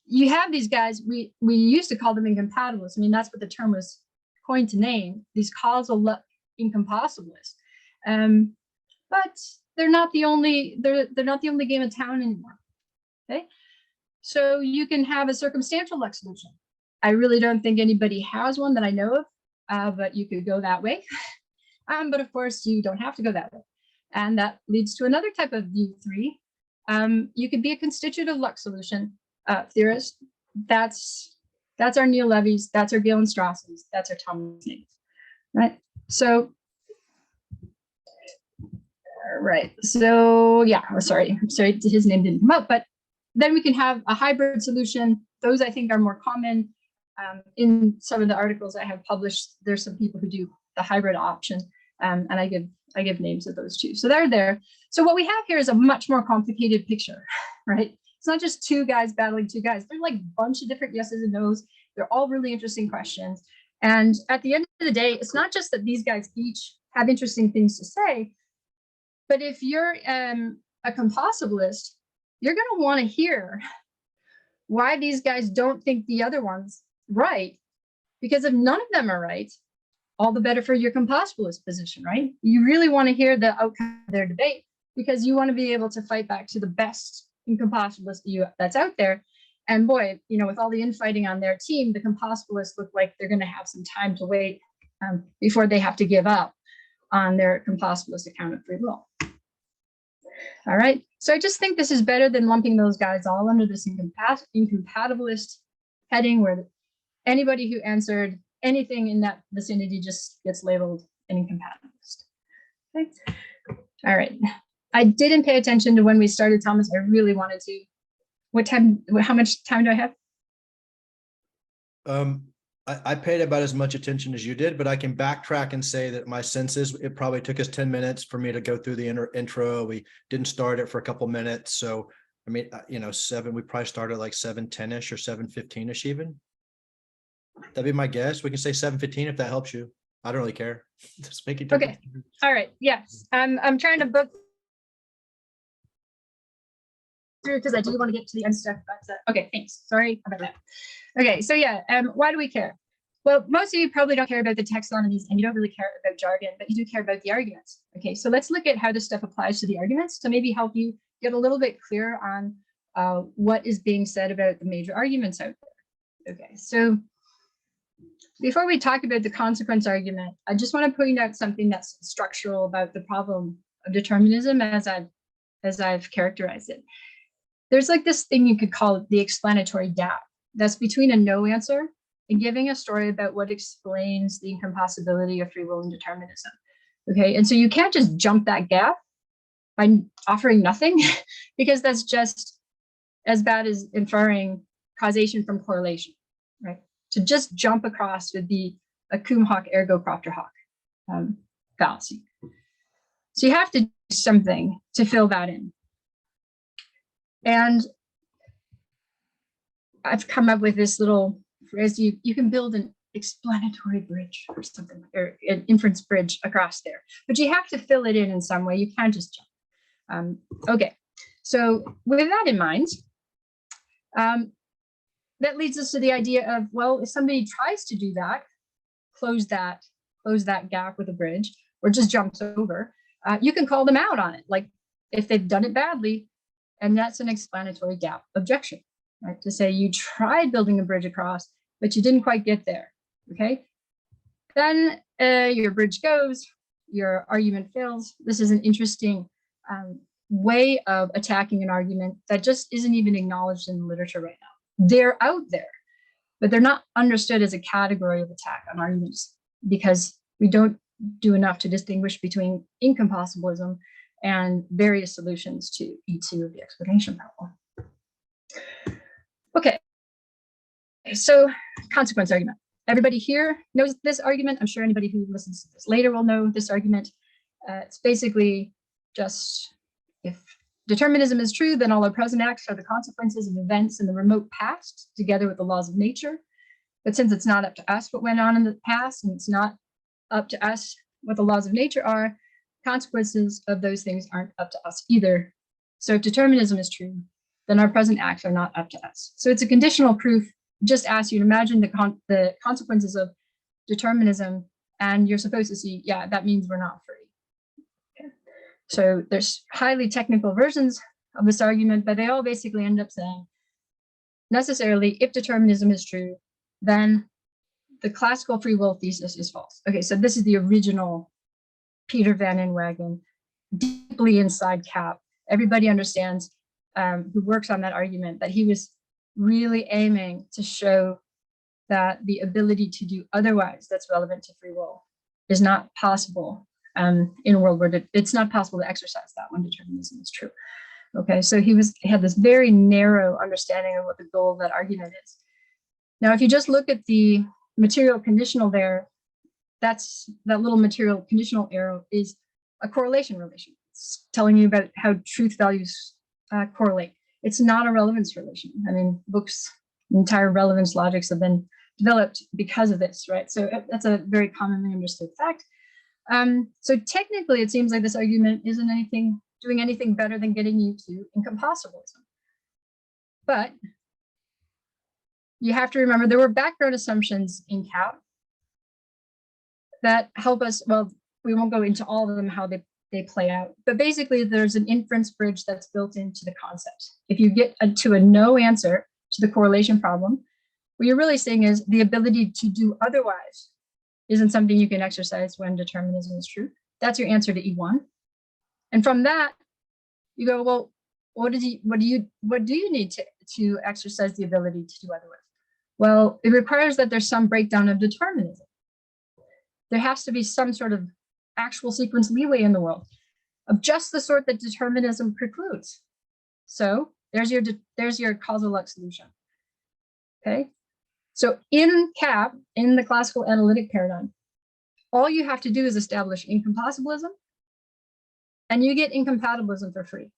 you have these guys, we used to call them incompatibilists. I mean, that's what the term was coined to name, these causal luck incompossibilists. But they're not the only game in town anymore. Okay. So you can have a circumstantial luck solution. I really don't think anybody has one that I know of, but you could go that way. But of course, you don't have to go that way. And that leads to another type of view 3. You could be a constitutive luck solution theorist. That's our Neil Levy's, that's our Galen Strawson's, that's our Thomas Nagels, right? So, right. So yeah, sorry, his name didn't come up, but then we can have a hybrid solution. Those I think are more common. In some of the articles I have published, there's some people who do the hybrid option, and I give names of those too. So they're there. So what we have here is a much more complicated picture, right? It's not just 2 guys battling 2 guys. There's like a bunch of different yeses and nos. They're all really interesting questions. And at the end of the day, it's not just that these guys each have interesting things to say, but if you're a compossibilist, you're going to want to hear why these guys don't think the other one's right. Because if none of them are right, all the better for your compossibilist position, right? You really want to hear the outcome of their debate because you want to be able to fight back to the best incompossibilist that's out there. And boy, you know, with all the infighting on their team, the compossibilists look like they're going to have some time to wait before they have to give up on their compossibilist account of free will. All right, so I just think this is better than lumping those guys all under this incompatibilist heading where anybody who answered anything in that vicinity just gets labeled an incompatibilist. Okay. All right. I didn't pay attention to when we started, Thomas. I really wanted to. What time? How much time do I have? I paid about as much attention as you did, but I can backtrack and say that my sense is it probably took us 10 minutes for me to go through the intro. We didn't start it for a couple minutes. So, I mean, you know, we probably started like 7:10-ish or 7:15-ish even. That'd be my guess. We can say 7:15 if that helps you. I don't really care. Just make it. Okay. All right. Yes. I'm trying to book through because I do want to get to the end stuff. But okay. Thanks. Sorry about that. Okay. So yeah. Why do we care? Well, most of you probably don't care about the taxonomies and you don't really care about jargon, but you do care about the arguments. Okay. So let's look at how this stuff applies to the arguments to maybe help you get a little bit clearer on what is being said about the major arguments out there. Okay. So before we talk about the consequence argument, I just want to point out something that's structural about the problem of determinism as I've characterized it. There's like this thing you could call the explanatory gap that's between a no answer and giving a story about what explains the incompatibility of free will and determinism. Okay, and so you can't just jump that gap by offering nothing, because that's just as bad as inferring causation from correlation, right? To just jump across would be a cum hoc ergo propter hoc fallacy. So you have to do something to fill that in. And I've come up with this little phrase, you can build an explanatory bridge or something, or an inference bridge across there, but you have to fill it in some way. You can't just jump. Okay, so with that in mind, that leads us to the idea of, well, if somebody tries to do that, close that gap with a bridge, or just jumps over, you can call them out on it, like if they've done it badly, and that's an explanatory gap objection, right? To say you tried building a bridge across, but you didn't quite get there, okay? Then your bridge goes, your argument fails. This is an interesting way of attacking an argument that just isn't even acknowledged in the literature right now. They're out there, but they're not understood as a category of attack on arguments because we don't do enough to distinguish between incompatibilism and various solutions to E2 of the explanation problem. Okay, so consequence argument. Everybody here knows this argument. I'm sure anybody who listens to this later will know this argument. It's basically just, if determinism is true, then all our present acts are the consequences of events in the remote past, together with the laws of nature. But since it's not up to us what went on in the past, and it's not up to us what the laws of nature are, consequences of those things aren't up to us either. So if determinism is true, then our present acts are not up to us. So it's a conditional proof. Just asks you to imagine the consequences of determinism, and you're supposed to see, yeah, that means we're not free. Okay. So there's highly technical versions of this argument, but they all basically end up saying, necessarily, if determinism is true, then the classical free will thesis is false. Okay, so this is the original Peter Van Inwagen, deeply inside CAP. Everybody understands who works on that argument that he was really aiming to show that the ability to do otherwise that's relevant to free will is not possible in a world where it's not possible to exercise that when determinism is true. Okay, so he had this very narrow understanding of what the goal of that argument is. Now, if you just look at the material conditional there, that little material conditional arrow is a correlation relation. It's telling you about how truth values correlate. It's not a relevance relation. I mean, books, entire relevance logics have been developed because of this, right? So that's a very commonly understood fact. So technically, it seems like this argument isn't doing anything better than getting you to incompatibilism. But you have to remember there were background assumptions in CAP that help us. Well, we won't go into all of them, how they play out, but basically there's an inference bridge that's built into the concept. If you get to a no answer to the correlation problem, what you're really saying is the ability to do otherwise isn't something you can exercise when determinism is true. That's your answer to E1. And from that, you go, well, what do you need to exercise the ability to do otherwise? Well, it requires that there's some breakdown of determinism. There has to be some sort of actual sequence leeway in the world of just the sort that determinism precludes. So there's your causal Lux solution. Okay. So in CAP, in the classical analytic paradigm, all you have to do is establish incompatibilism, and you get incompatibilism for free.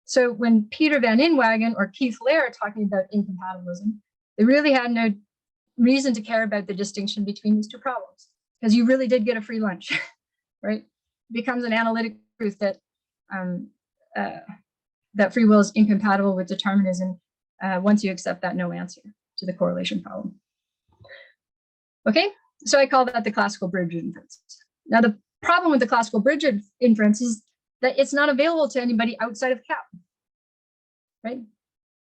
So when Peter Van Inwagen or Keith Lair are talking about incompatibilism, they really had no reason to care about the distinction between these two problems, because you really did get a free lunch, right? It becomes an analytic truth that that free will is incompatible with determinism once you accept that no answer to the correlation problem. Okay, so I call that the classical bridge inference. Now, the problem with the classical bridge inference is that it's not available to anybody outside of CAP, right?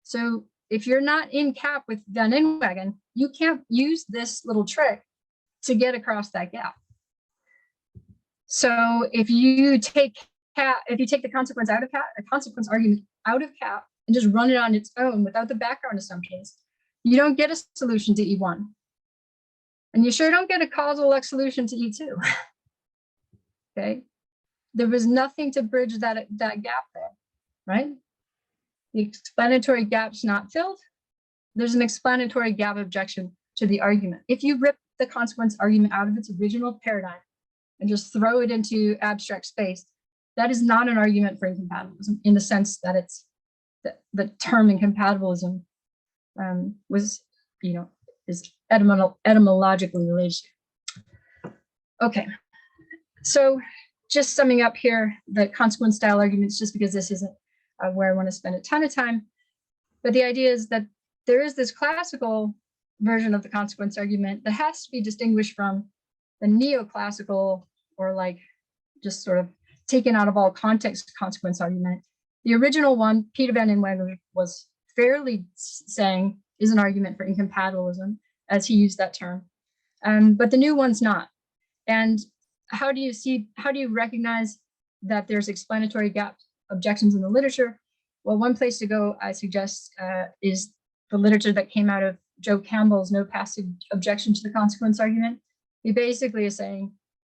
So if you're not in cap with Van Inwagen, you can't use this little trick to get across that gap. So if you take the consequence out of cap, a consequence argument out of cap, and just run it on its own without the background assumptions, you don't get a solution to E1. And you sure don't get a causal X solution to E2. Okay. There was nothing to bridge that gap there, right? The explanatory gap's not filled. There's an explanatory gap objection to the argument. If you rip the consequence argument out of its original paradigm and just throw it into abstract space, that is not an argument for incompatibilism in the sense that it's the term incompatibilism was, is etymologically related. Okay, so just summing up here, the consequence style arguments, just because this isn't where I want to spend a ton of time, but the idea is that there is this classical version of the consequence argument that has to be distinguished from the neoclassical, or like just sort of taken out of all context consequence argument. The original one, Peter Van Inwagen was fairly saying is an argument for incompatibilism, as he used that term, but the new one's not. And how do you recognize that there's explanatory gap objections in the literature? Well, one place to go, I suggest, is the literature that came out of Joe Campbell's no passage objection to the consequence argument. He basically is saying,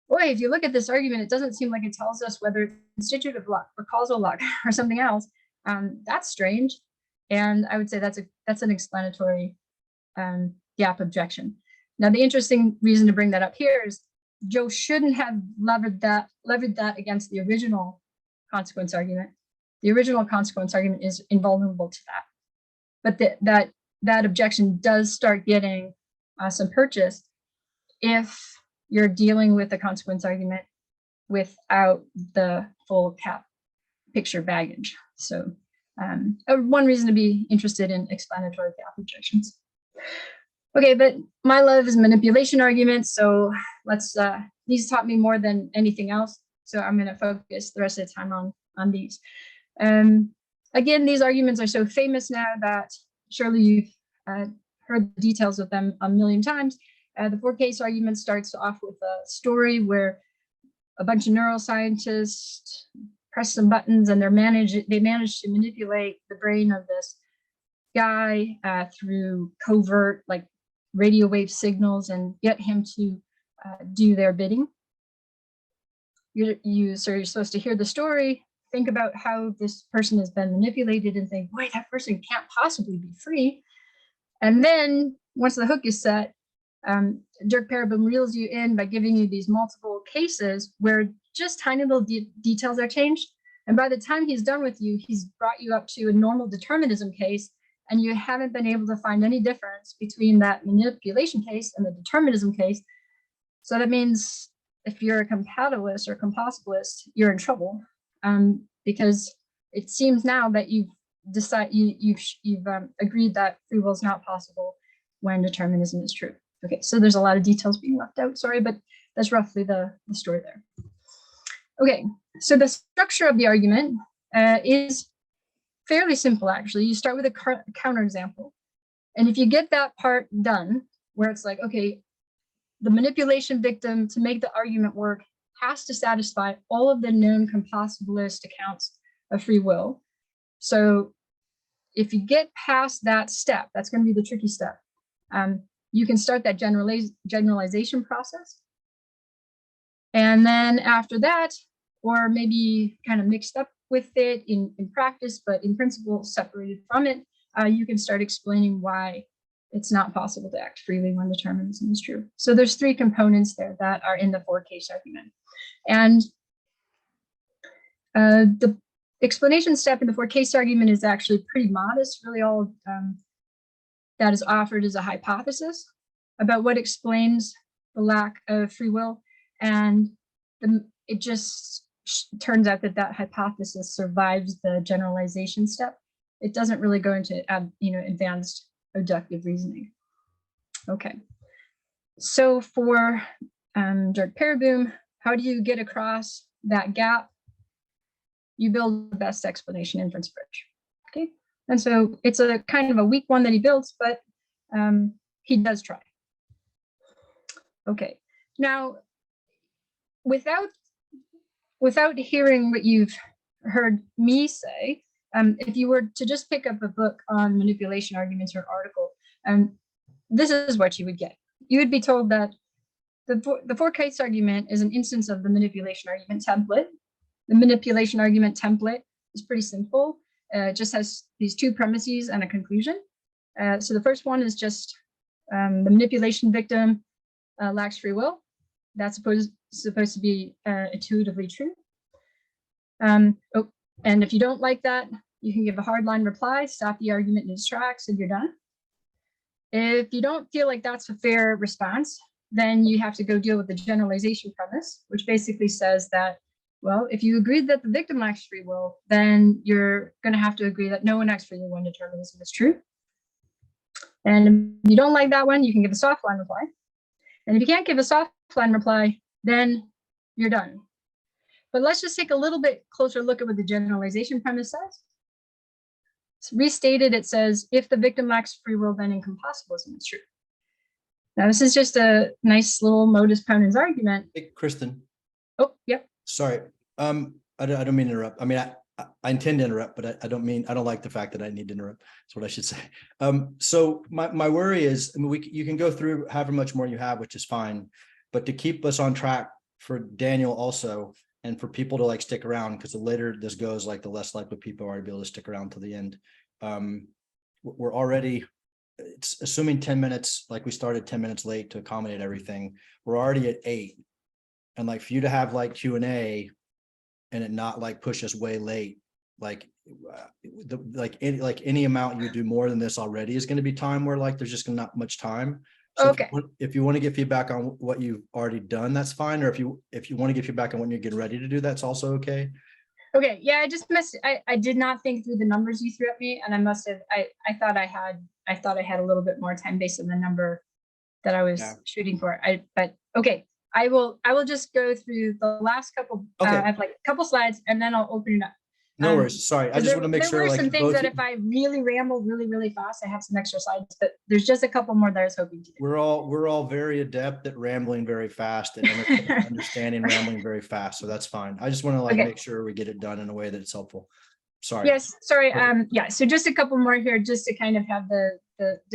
boy, if you look at this argument, it doesn't seem like it tells us whether it's constitutive luck or causal luck or something else. That's strange. And I would say that's an explanatory gap objection. Now, the interesting reason to bring that up here is Joe shouldn't have levered that against the original consequence argument. The original consequence argument is invulnerable to that. But that objection does start getting some purchase if you're dealing with the consequence argument without the full cap picture baggage. So one reason to be interested in explanatory gap objections. Okay, but my love is manipulation arguments. So these taught me more than anything else. So I'm going to focus the rest of the time on these. Again, these arguments are so famous now that surely you've heard the details of them a million times. The 4 case argument starts off with a story where a bunch of neuroscientists press some buttons and they manage to manipulate the brain of this guy through covert, like, radio wave signals and get him to do their bidding. You're supposed to hear the story, think about how this person has been manipulated and think, boy, that person can't possibly be free. And then once the hook is set, Dirk Pereboom reels you in by giving you these multiple cases where just tiny little details are changed. And by the time he's done with you, he's brought you up to a normal determinism case, and you haven't been able to find any difference between that manipulation case and the determinism case. So that means if you're a compatibilist or compossibilist, you're in trouble, because it seems now that you've agreed that free will is not possible when determinism is true. Okay, so there's a lot of details being left out, sorry, but that's roughly the story there. Okay, so the structure of the argument is fairly simple, actually. You start with a counterexample. And if you get that part done, where it's like, okay, the manipulation victim, to make the argument work, has to satisfy all of the known compossibilist accounts of free will. So if you get past that step, that's going to be the tricky step. You can start that generalization process. And then after that, or maybe kind of mixed up with it in practice, but in principle separated from it, you can start explaining why it's not possible to act freely when determinism is true. So there's 3 components there that are in the 4 case argument. And the explanation step in the 4 case argument is actually pretty modest. Really all that is offered is a hypothesis about what explains the lack of free will. And it just turns out that hypothesis survives the generalization step. It doesn't really go into advanced deductive reasoning. Okay, so for Dirk Pereboom, how do you get across that gap? You build the best explanation inference bridge. Okay, And so it's a kind of a weak one that he builds, but he does try. Okay, now without hearing what you've heard me say, if you were to just pick up a book on manipulation arguments or an article, this is what you would get. You would be told that the four-case argument is an instance of the manipulation argument template. The manipulation argument template is pretty simple. It just has these two premises and a conclusion. So the first one is just the manipulation victim lacks free will. That's supposed to be intuitively true. And if you don't like that, you can give a hardline reply, stop the argument in its tracks, and you're done. If you don't feel like that's a fair response, then you have to go deal with the generalization premise, which basically says that, well, if you agree that the victim lacks free will, then you're going to have to agree that no one lacks free will when determinism is true. And if you don't like that one, you can give a soft line reply. And if you can't give a soft line reply, then you're done. But let's just take a little bit closer look at what the generalization premise says. It's restated, it says, if the victim lacks free will, then incompossibilism is true. Now, this is just a nice little modus ponens argument. Hey, Kristen. Oh, yep. Sorry. I don't mean to interrupt. I mean, I intend to interrupt, but I don't like the fact that I need to interrupt. That's what I should say. So my worry is, I mean, you can go through however much more you have, which is fine, but to keep us on track for Daniel also, and for people to like stick around, because the later this goes, like the less likely people are to be able to stick around till the end. We're already, it's assuming 10 minutes, like we started 10 minutes late to accommodate everything. We're already at 8. And like for you to have like Q&A and it not like push us way late, like any amount you do more than this already is going to be time where like there's just not much time. So okay. if you want to get feedback on what you've already done, that's fine. Or if you want to get feedback on when you're getting ready to do, that's also okay. Okay. Yeah, I just missed. I did not think through the numbers you threw at me, and I must have. I thought I had a little bit more time based on the number that I was shooting for. But okay. I will just go through the last couple. Okay. I have like a couple slides, and then I'll open it up. No worries. Sorry, I just want to make sure. There were some things that if I really ramble really fast, I have some extra slides. But there's just a couple more that I was hoping to do. We're all very adept at rambling very fast and understanding rambling very fast, so that's fine. I just want to like make sure we get it done in a way that it's helpful. Sorry. Yes. Sorry. Yeah. So just a couple more here, just to kind of have the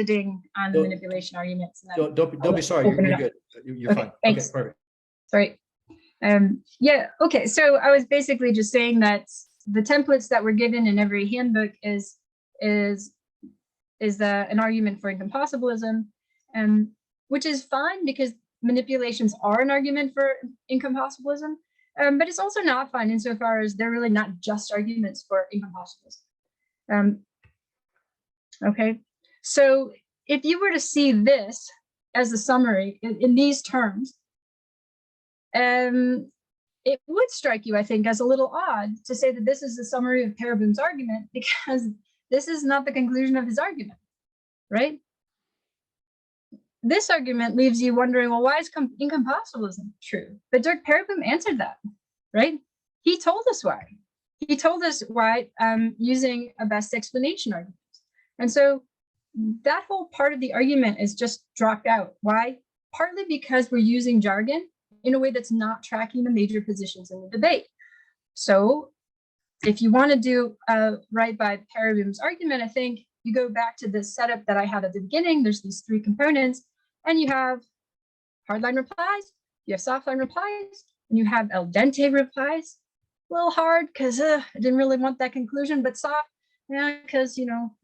ding on the manipulation arguments. And don't be sorry. You're good. You're fine. Thanks. Okay. Perfect. Sorry. Yeah. Okay. So I was basically just saying that the templates that were given in every handbook is an argument for incompossibilism, which is fine because manipulations are an argument for incompossibilism, but it's also not fine insofar as they're really not just arguments for incompossibilism. Okay, so if you were to see this as a summary in these terms, it would strike you, I think, as a little odd to say that this is a summary of Pereboom's argument, because this is not the conclusion of his argument, right? This argument leaves you wondering, well, why is incompossibilism true? But Dirk Pereboom answered that, right? He told us why. He told us why using a best explanation argument. And so that whole part of the argument is just dropped out. Why? Partly because we're using jargon in a way that's not tracking the major positions in the debate. So if you want to do right by Pereboom's argument, I think you go back to the setup that I had at the beginning. There's these 3 components, and you have hardline replies, you have softline replies, and you have al dente replies. A little hard because I didn't really want that conclusion, but soft, yeah, because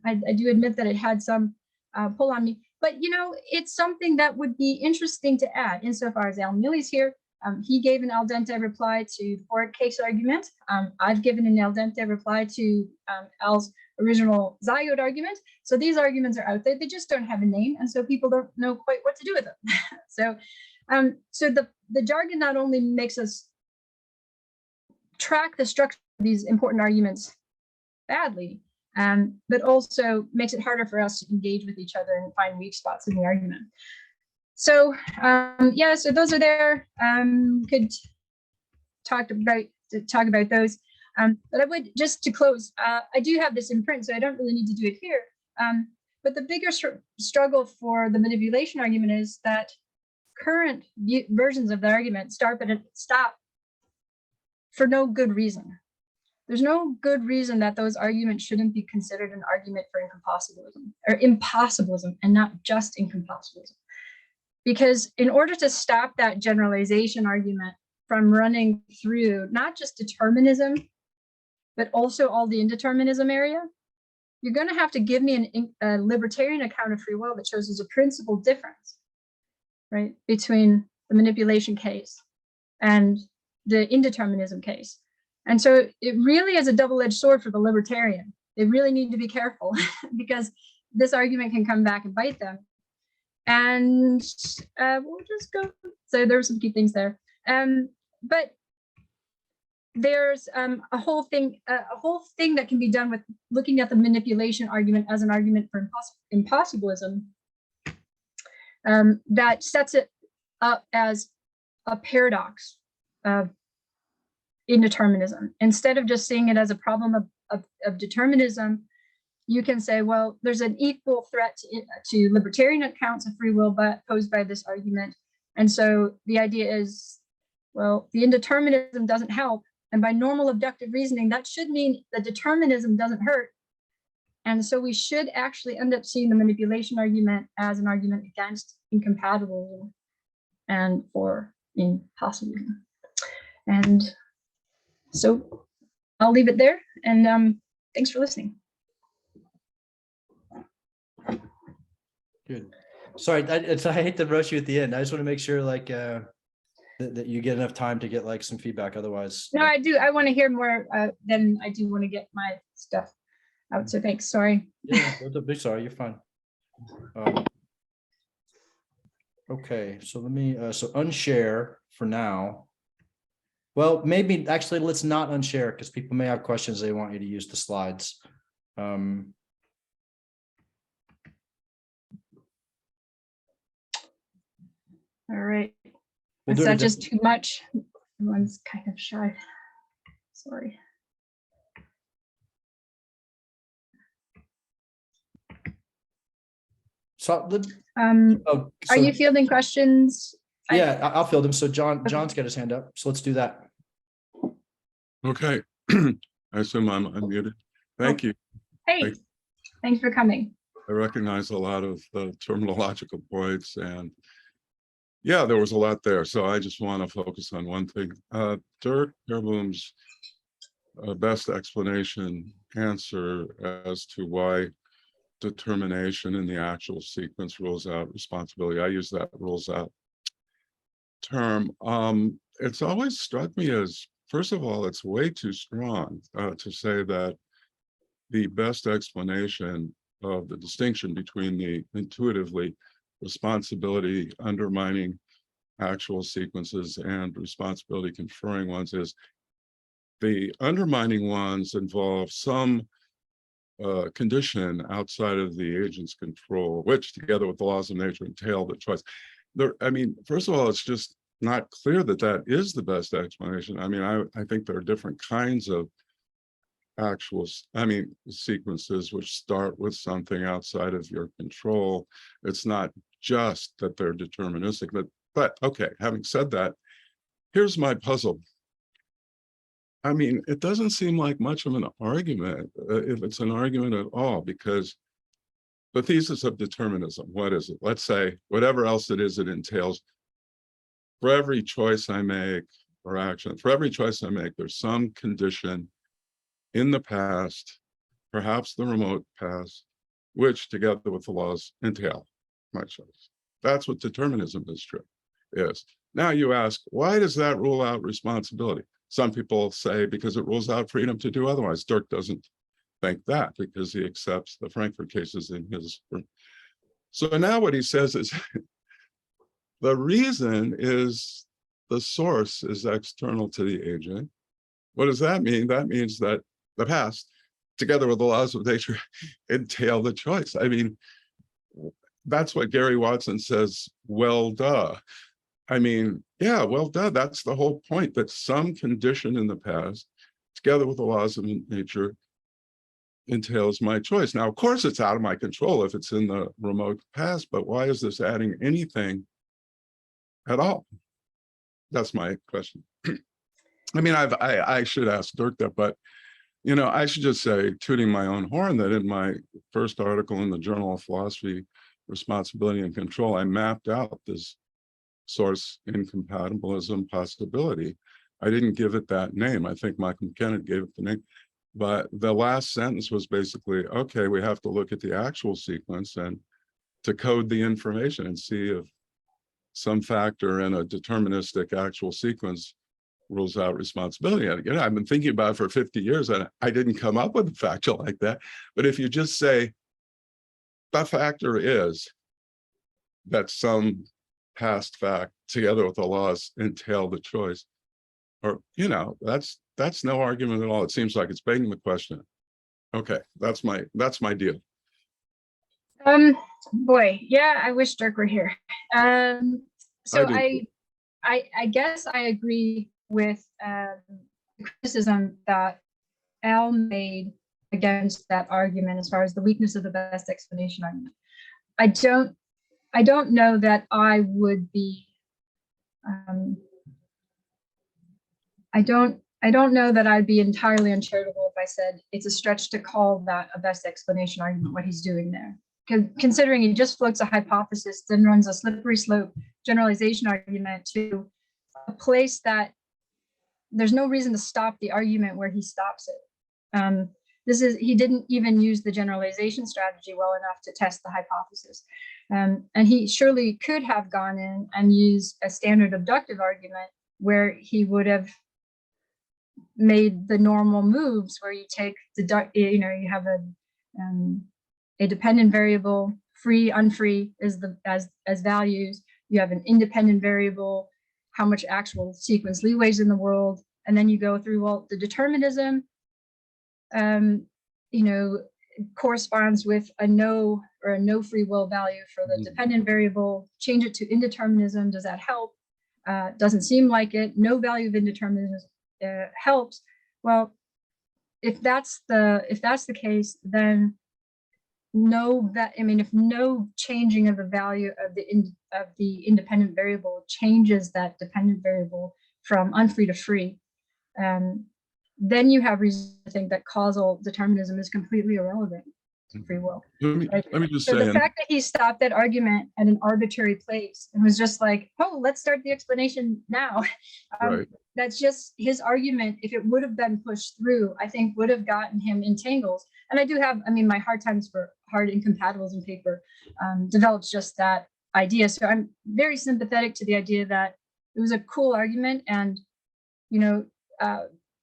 I do admit that it had some pull on me. But it's something that would be interesting to add insofar as Al Millie's here. He gave an al dente reply to the forward case argument. I've given an al dente reply to Al's original Zyode argument. So these arguments are out there. They just don't have a name, and so people don't know quite what to do with them. So the jargon not only makes us track the structure of these important arguments badly, but also makes it harder for us to engage with each other and find weak spots in the argument. So yeah, so those are there. Could talk about those. But I would, just to close, I do have this in print, so I don't really need to do it here. But the bigger struggle for the manipulation argument is that current versions of the argument stop for no good reason. There's no good reason that those arguments shouldn't be considered an argument for incompossibilism or impossibilism, and not just incompossibilism. Because in order to stop that generalization argument from running through not just determinism, but also all the indeterminism area, you're going to have to give me a libertarian account of free will that shows there's a principal difference, right, between the manipulation case and the indeterminism case. And so it really is a double-edged sword for the libertarian. They really need to be careful because this argument can come back and bite them. And we'll just go. So there were some key things there. But there's a whole thing that can be done with looking at the manipulation argument as an argument for impossibilism that sets it up as a paradox of indeterminism. Instead of just seeing it as a problem of determinism, you can say, well, there's an equal threat to libertarian accounts of free will but posed by this argument. And so the idea is, well, the indeterminism doesn't help. And by normal abductive reasoning, that should mean the determinism doesn't hurt. And so we should actually end up seeing the manipulation argument as an argument against incompatibilism and for impossibilism. And so I'll leave it there. And thanks for listening. Good. Sorry, I hate to rush you at the end. I just want to make sure like that you get enough time to get like some feedback. Otherwise, no, I do. I want to hear more than I do want to get my stuff out. So thanks. Sorry. Yeah, don't be sorry. You're fine. Okay, so let me so unshare for now. Well, maybe actually let's not unshare because people may have questions. They want you to use the slides. All right. We'll Is that just too much? Everyone's kind of shy. Sorry. So, are you fielding questions? Yeah, I'll field them. So John's got his hand up. So let's do that. Okay. I assume I'm unmuted. Thank you. Hey, thanks for coming. I recognize a lot of the terminological points, and yeah, there was a lot there. So I just want to focus on one thing. Dirk Herboom's best explanation answer as to why determination in the actual sequence rules out responsibility. I use that rules out term. It's always struck me as, first of all, it's way too strong to say that the best explanation of the distinction between the intuitively responsibility undermining actual sequences and responsibility conferring ones is the undermining ones involve some condition outside of the agent's control, which together with the laws of nature entail the choice. I mean, first of all, it's just not clear that that is the best explanation. I mean, I think there are different kinds of sequences which start with something outside of your control. It's not just that they're deterministic, but okay, having said that, here's my puzzle. I mean, it doesn't seem like much of an argument, if it's an argument at all, because the thesis of determinism, what is it? Let's say whatever else it is it entails, for every choice I make or action, for every choice I make, there's some condition in the past, perhaps the remote past, which together with the laws entail my choice. That's what determinism is. Now you ask, why does that rule out responsibility? Some people say because it rules out freedom to do otherwise. Dirk doesn't think that because he accepts the Frankfurt cases in his. So now what he says is the reason is the source is external to the agent. What does that mean? That means that the past, together with the laws of nature, entail the choice. I mean, that's what Gary Watson says, well, duh. I mean, yeah, well, duh, that's the whole point, that some condition in the past, together with the laws of nature, entails my choice. Now, of course, it's out of my control if it's in the remote past, but why is this adding anything at all? That's my question. I mean, I should ask Dirk that, but you know, I should just say, tooting my own horn, that in my first article in the Journal of Philosophy, Responsibility and Control, I mapped out this source incompatibilism possibility. I didn't give it that name. I think Michael McKenna gave it the name. But the last sentence was basically, okay, we have to look at the actual sequence and to code the information and see if some factor in a deterministic actual sequence rules out responsibility. And again, I've been thinking about it for 50 years and I didn't come up with a factor like that. But if you just say the factor is that some past fact together with the laws entail the choice, or, you know, that's no argument at all. It seems like it's begging the question. Okay, that's my deal. Boy, yeah, I wish Dirk were here. So I guess I agree with the criticism that Al made against that argument as far as the weakness of the best explanation argument. I don't know that I would be I don't know that I'd be entirely uncharitable if I said it's a stretch to call that a best explanation argument, what he's doing there. Considering he just floats a hypothesis, then runs a slippery slope generalization argument to a place that there's no reason to stop the argument where he stops it. He didn't even use the generalization strategy well enough to test the hypothesis. And he surely could have gone in and used a standard abductive argument where he would have made the normal moves where you take you have a dependent variable, free, unfree as values. You have an independent variable, how much actual sequence leeways in the world, and then you go through, well, the determinism, corresponds with a no or a no free will value for the dependent variable. Change it to indeterminism. Does that help? Doesn't seem like it. No value of indeterminism helps. Well, if that's the case, then if no changing of the value of the independent variable changes that dependent variable from unfree to free, then you have reason to think that causal determinism is completely irrelevant to free will. Let me just so say, the fact that he stopped that argument at an arbitrary place and was just like, oh, let's start the explanation now. Right. That's just his argument. If it would have been pushed through, I think would have gotten him in tangles. And I do have, my hard times for hard incompatibilism paper develops just that idea. So I'm very sympathetic to the idea that it was a cool argument. And,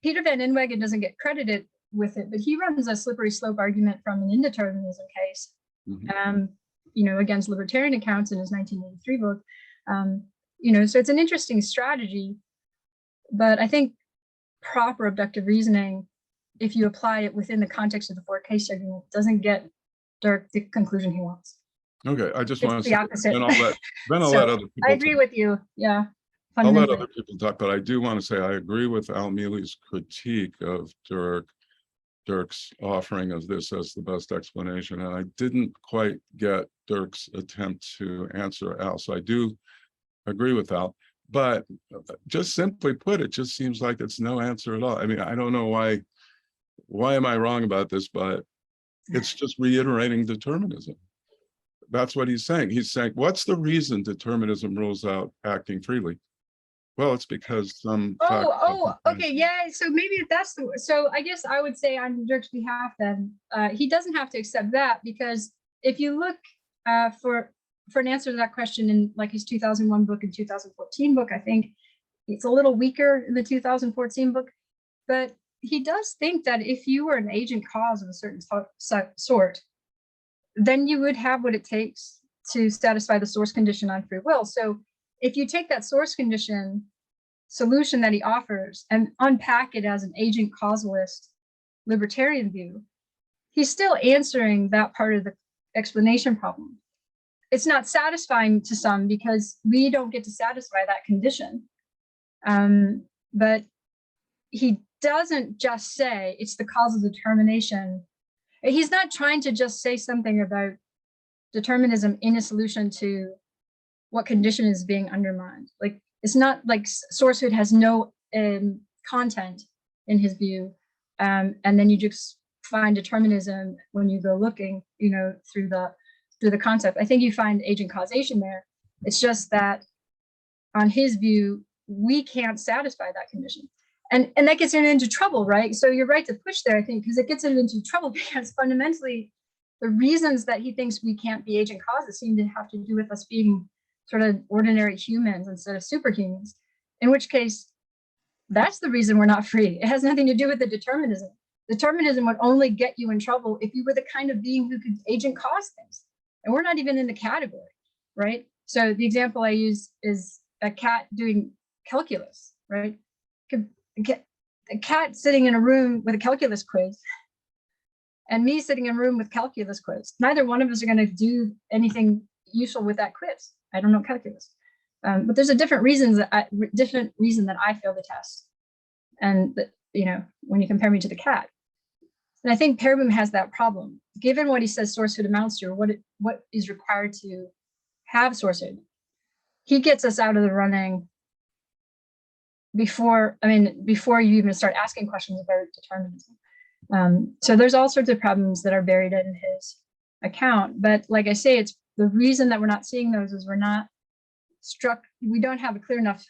Peter Van Inwagen doesn't get credited with it, but he runs a slippery slope argument from an indeterminism case, against libertarian accounts in his 1983 book. So it's an interesting strategy, but I think proper abductive reasoning, if you apply it within the context of the four case argument, doesn't get Dirk the conclusion he wants. Okay, I just It's want to the say, opposite. then I'll let other people I agree talk. with you. Yeah. I'll let other people talk, but I do want to say I agree with Al Mealy's critique of Dirk's offering of this as the best explanation. And I didn't quite get Dirk's attempt to answer Al. So I do agree with Al, but just simply put, it just seems like it's no answer at all. I mean, I don't know why am I wrong about this, but it's just reiterating determinism. That's what he's saying. He's saying, what's the reason determinism rules out acting freely? Well, it's because some. Okay, yeah. So maybe that's so I guess I would say on Dirk's behalf then he doesn't have to accept that, because if you look for an answer to that question in like his 2001 book and 2014 book, I think it's a little weaker in the 2014 book, but he does think that if you were an agent cause of a certain sort, then you would have what it takes to satisfy the source condition on free will. So if you take that source condition solution that he offers and unpack it as an agent causalist libertarian view, he's still answering that part of the explanation problem. It's not satisfying to some because we don't get to satisfy that condition. But he doesn't just say it's the causal determination. He's not trying to just say something about determinism in a solution to what condition is being undermined. Like, it's not like sourcehood has no content in his view, and then you just find determinism when you go looking, through the concept. I think you find agent causation there. It's just that on his view, we can't satisfy that condition. And that gets him into trouble, right? So you're right to push there, I think, because it gets him into trouble because fundamentally the reasons that he thinks we can't be agent causes seem to have to do with us being sort of ordinary humans instead of superhumans, in which case that's the reason we're not free. It has nothing to do with the determinism. Determinism would only get you in trouble if you were the kind of being who could agent cause things. And we're not even in the category, right? So the example I use is a cat doing calculus, right? A cat sitting in a room with a calculus quiz and me sitting in a room with calculus quiz. Neither one of us are going to do anything useful with that quiz. I don't know calculus. But there's a different reason that I fail the test. And when you compare me to the cat. And I think Pereboom has that problem. Given what he says sourcehood amounts to, or what is required to have sourcehood, he gets us out of the running before you even start asking questions about determinism. So there's all sorts of problems that are buried in his account. But like I say, it's the reason that we're not seeing those is we don't have a clear enough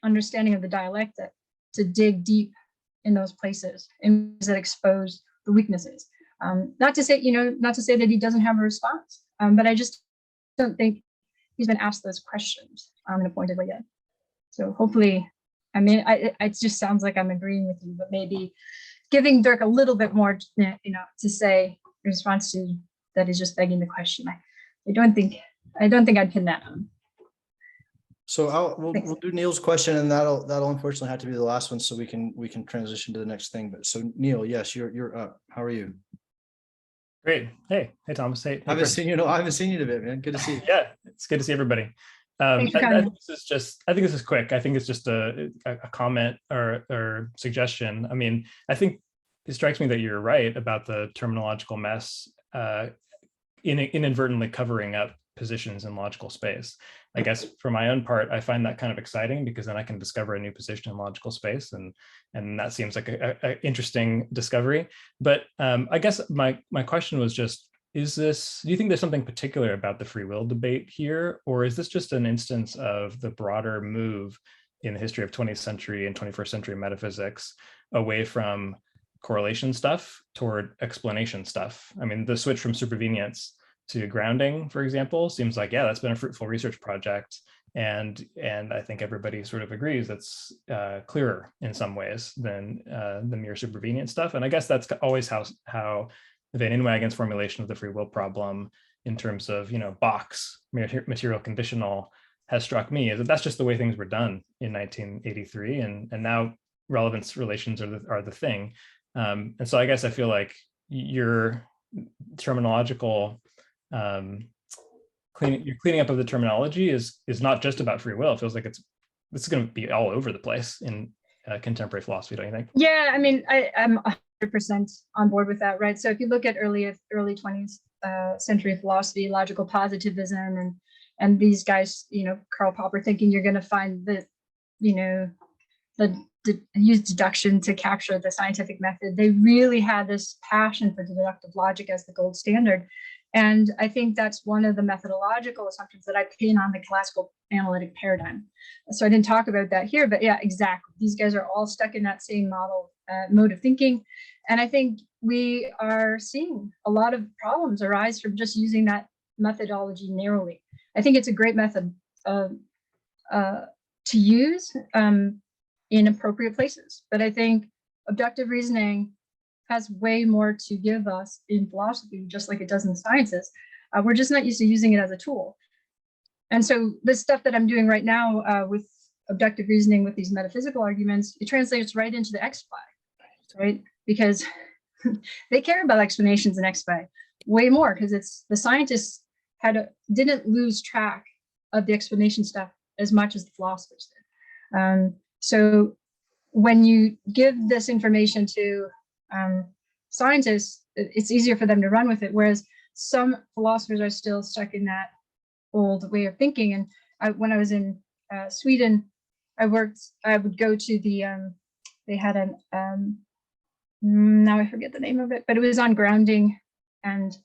understanding of the dialectic to dig deep in those places and that expose the weaknesses. Not to say that he doesn't have a response, but I just don't think he's been asked those questions in a pointed way yet. So hopefully, it just sounds like I'm agreeing with you, but maybe giving Dirk a little bit more, to say in response to that is just begging the question. I don't think I'd pin that on. So we'll do Neil's question, and that'll unfortunately have to be the last one, so we can transition to the next thing. But so Neil, yes, you're up. How are you? Great. Hey Thomas. Hey, I haven't seen you in a bit, man. Good to see you. Yeah, it's good to see everybody. I think this is quick. I think it's just a comment or suggestion. I mean, I think it strikes me that you're right about the terminological mess inadvertently covering up positions in logical space. I guess for my own part, I find that kind of exciting because then I can discover a new position in logical space, and that seems like a interesting discovery. But I guess my question was just, do you think there's something particular about the free will debate here, or is this just an instance of the broader move in the history of 20th century and 21st century metaphysics away from correlation stuff toward explanation stuff? I mean, the switch from supervenience to grounding, for example, seems like, yeah, that's been a fruitful research project. And I think everybody sort of agrees that's clearer in some ways than the mere supervenient stuff. And I guess that's always how Van Inwagen's formulation of the free will problem in terms of, box, material conditional, has struck me, is that that's just the way things were done in 1983. And now relevance relations are the thing. And so I guess I feel like your terminological cleaning up of the terminology is not just about free will. It feels like it's going to be all over the place in contemporary philosophy, don't you think? Yeah, I mean, I'm 100% on board with that, right? So if you look at early 20th century philosophy, logical positivism, and these guys, Karl Popper thinking you're going to find that, use deduction to capture the scientific method. They really had this passion for deductive logic as the gold standard. And I think that's one of the methodological assumptions that I pin on the classical analytic paradigm. So I didn't talk about that here, but yeah, exactly. These guys are all stuck in that same mode of thinking. And I think we are seeing a lot of problems arise from just using that methodology narrowly. I think it's a great method to use in appropriate places. But I think abductive reasoning has way more to give us in philosophy, just like it does in the sciences. We're just not used to using it as a tool. And so this stuff that I'm doing right now with abductive reasoning, with these metaphysical arguments, it translates right into the XPhi, right? Because they care about explanations in XPhi way more, because it's the scientists didn't lose track of the explanation stuff as much as the philosophers did. So when you give this information to scientists, it's easier for them to run with it. Whereas some philosophers are still stuck in that old way of thinking. And when I was in Sweden, I would go to the, they had an, now I forget the name of it, but it was on grounding, and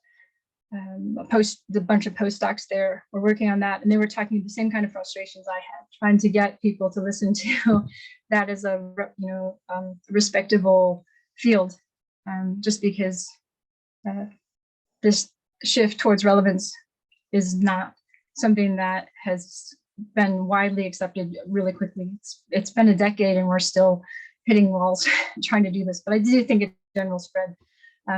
a bunch of postdocs there were working on that, and they were talking the same kind of frustrations I had, trying to get people to listen to that as a respectable field, just because this shift towards relevance is not something that has been widely accepted really quickly. It's been a decade and we're still hitting walls trying to do this, but I do think it's general spread.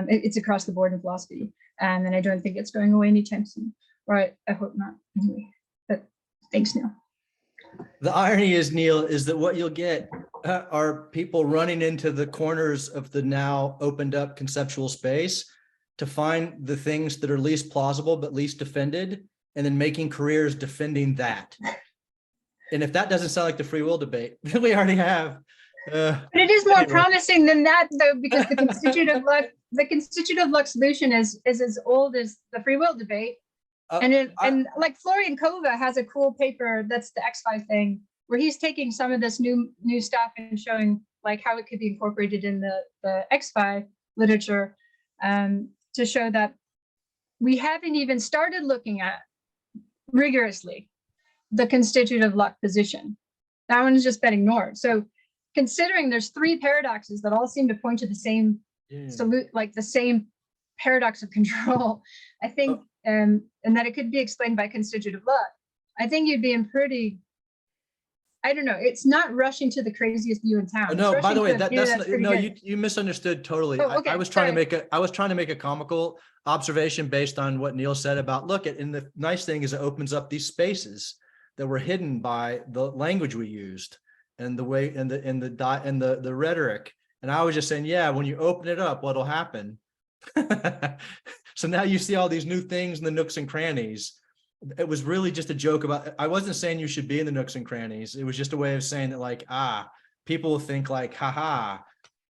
It's across the board in philosophy, and I don't think it's going away anytime soon, or I hope not anyway. But thanks, Neil. The irony is, Neil, is that what you'll get are people running into the corners of the now opened up conceptual space to find the things that are least plausible but least defended, and then making careers defending that. And if that doesn't sound like the free will debate, then we already have. But it is more anyway. promising than that, though, because the constitutive luck solution is as old as the free will debate. And like Florian Kova has a cool paper that's the X5 thing, where he's taking some of this new stuff and showing like how it could be incorporated in the X5 literature, to show that we haven't even started looking at rigorously the constitutive luck position. That one has just been ignored. So considering there's 3 paradoxes that all seem to point to the same like the same paradox of control, I think, and that it could be explained by constitutive luck, I think you'd be in pretty, I don't know, it's not rushing to the craziest view in town. No, by the way, that's no, you misunderstood totally. Oh, okay, I was trying to make a comical observation based on what Neil said about look at, and the nice thing is it opens up these spaces that were hidden by the language we used and the way and the rhetoric. And I was just saying, yeah, when you open it up, what'll happen? So now you see all these new things in the nooks and crannies. It was really just a joke about, I wasn't saying you should be in the nooks and crannies. It was just a way of saying that like, people think like, haha,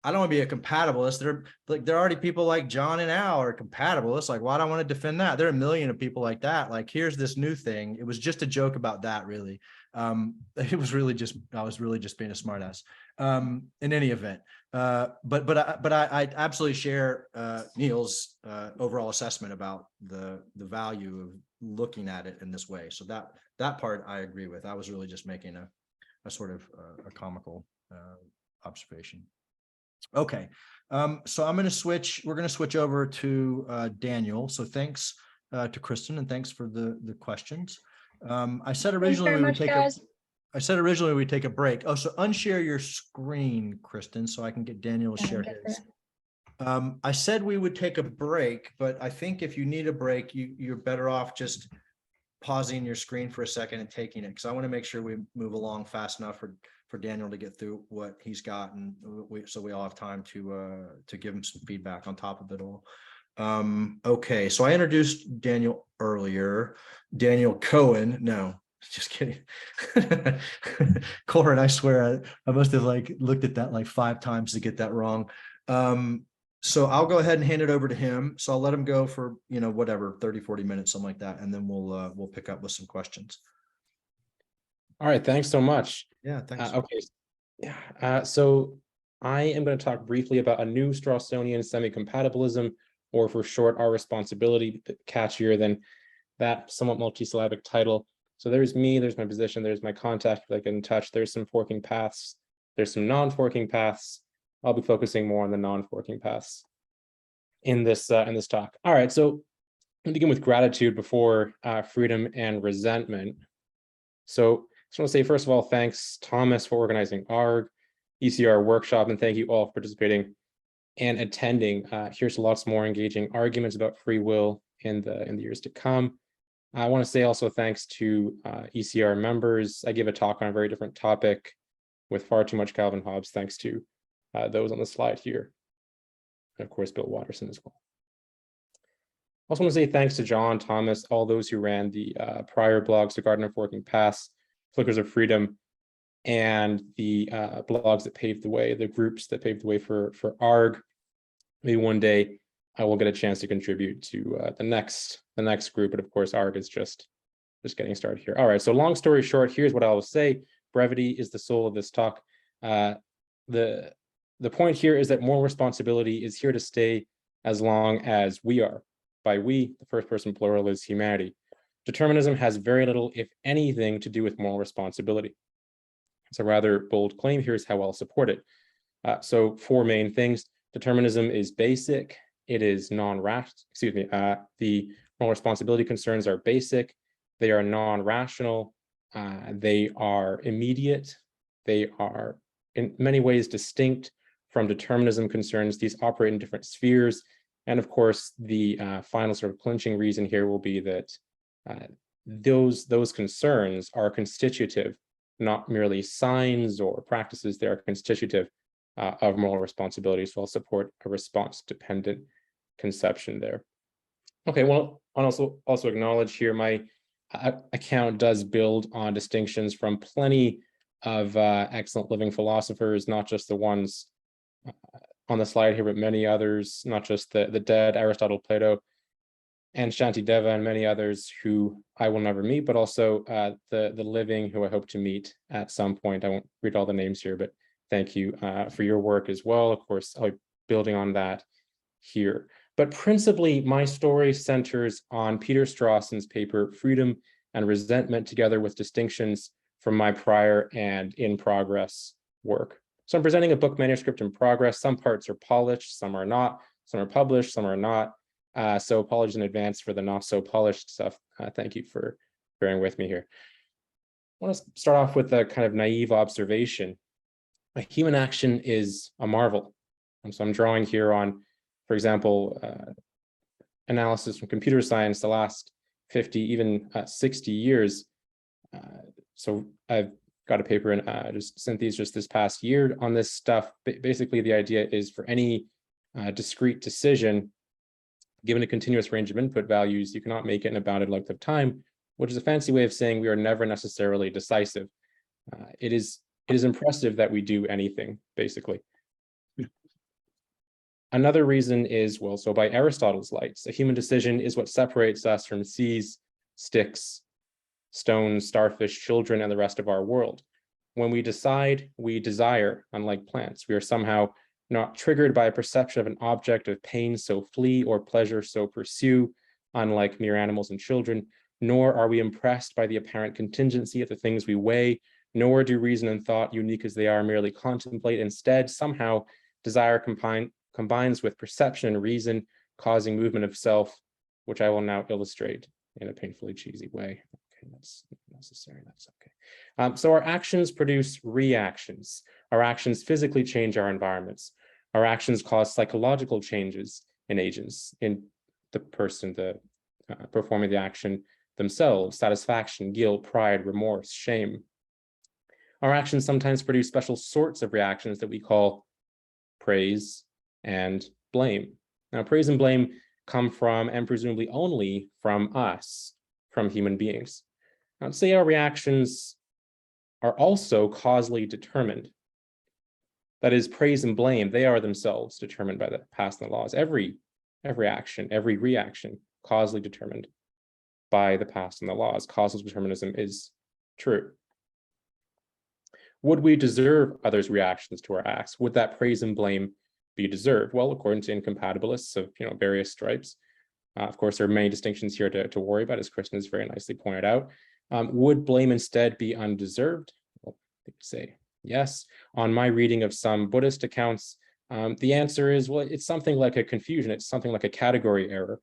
I don't want to be a compatibilist. There are already people like John and Al are compatibilists. Like, why do I want to defend that? There are a million of people like that. Like, here's this new thing. It was just a joke about that, really. It was really just, I was really just being a smartass. In any event, but I absolutely share Neil's overall assessment about the value of looking at it in this way. So that part I agree with. I was really just making a sort of a comical observation. Okay, so we're going to switch over to Daniel. So thanks to Kristen, and thanks for the questions. I said originally we would take a break. Oh, so unshare your screen, Kristen, so I can get Daniel to share his. I said we would take a break, but I think if you need a break, you're better off just pausing your screen for a second and taking it, because I want to make sure we move along fast enough for Daniel to get through what he's got, and so we all have time to give him some feedback on top of it all. Okay, so I introduced Daniel earlier. Daniel Cohen, no, just kidding. Coren, I swear I must have like looked at that like 5 times to get that wrong. So I'll go ahead and hand it over to him. So I'll let him go for, whatever, 30-40 minutes, something like that, and then we'll pick up with some questions. All right, thanks so much. Yeah, thanks. Okay, yeah. So I am going to talk briefly about a new Strawsonian semi-compatibilism, or for short, our responsibility, catchier than that somewhat multisyllabic title. So there's me, there's my position, there's my contact, if I get in touch, there's some forking paths, there's some non-forking paths. I'll be focusing more on the non-forking paths in this talk. All right, so I'll begin with gratitude before freedom and resentment. So I just want to say, first of all, thanks, Thomas, for organizing ARRG, ECR workshop, and thank you all for participating and attending. Here's lots more engaging arguments about free will in the years to come. I want to say also thanks to ECR members. I gave a talk on a very different topic with far too much Calvin Hobbes, thanks to those on the slide here. And of course, Bill Watterson as well. I also want to say thanks to John, Thomas, all those who ran the prior blogs, The Garden of Forking Paths, Flickers of Freedom. and the blogs that paved the way, the groups that paved the way for ARRG. Maybe one day I will get a chance to contribute to the next group, but of course ARRG is just getting started here. All right, so long story short, here's what I will say. Brevity is the soul of this talk. The point here is that moral responsibility is here to stay as long as we are. By we, the first person plural is humanity. Determinism has very little, if anything, to do with moral responsibility. It's a rather bold claim. Here's how I'll support it. So 4 main things. Determinism is basic. It is non-rational. Excuse me. The moral responsibility concerns are basic. They are non-rational. They are immediate. They are in many ways distinct from determinism concerns. These operate in different spheres. And of course, the final sort of clinching reason here will be that those concerns are constitutive, not merely signs or practices. They are constitutive of moral responsibility. So I'll support a response-dependent conception there. Okay, well, I'll also acknowledge here my account does build on distinctions from plenty of excellent living philosophers, not just the ones on the slide here, but many others, not just the dead Aristotle, Plato, and Shantideva, and many others who I will never meet, but also the living who I hope to meet at some point. I won't read all the names here, but thank you for your work as well. Of course, I'll be building on that here. But principally, my story centers on Peter Strawson's paper, Freedom and Resentment, together with distinctions from my prior and in progress work. So I'm presenting a book manuscript in progress. Some parts are polished, some are not, some are published, some are not. So apologies in advance for the not so polished stuff. Thank you for bearing with me here. I want to start off with a kind of naive observation. Human action is a marvel. And so I'm drawing here on, for example, analysis from computer science the last 50, even 60 years. So I've got a paper and just sent these just this past year on this stuff. Basically, the idea is for any discrete decision, given a continuous range of input values, you cannot make it in a bounded length of time, which is a fancy way of saying we are never necessarily decisive. It is impressive that we do anything, basically. Another reason is, well, so by Aristotle's lights, a human decision is what separates us from seas, sticks, stones, starfish, children, and the rest of our world. When we decide, we desire, unlike plants. We are somehow not triggered by a perception of an object of pain, so flee, or pleasure, so pursue, unlike mere animals and children, nor are we impressed by the apparent contingency of the things we weigh, nor do reason and thought, unique as they are, merely contemplate. Instead, somehow, desire combines with perception and reason, causing movement of self, which I will now illustrate in a painfully cheesy way. Okay, that's necessary, that's okay. So our actions produce reactions. Our actions physically change our environments. Our actions cause psychological changes in agents, in the person performing the action themselves, satisfaction, guilt, pride, remorse, shame. Our actions sometimes produce special sorts of reactions that we call praise and blame. Now, praise and blame come from, and presumably only from us, from human beings. Now, say our reactions are also causally determined. That is, praise and blame, they are themselves determined by the past and the laws. Every action, every reaction, causally determined by the past and the laws. Causal determinism is true. Would we deserve others' reactions to our acts? Would that praise and blame be deserved? Well, according to incompatibilists of various stripes, of course, there are many distinctions here to worry about, as Kristen has very nicely pointed out. Would blame instead be undeserved? Well, I could say yes. On my reading of some Buddhist accounts, the answer is, well, it's something like a confusion. It's something like a category error.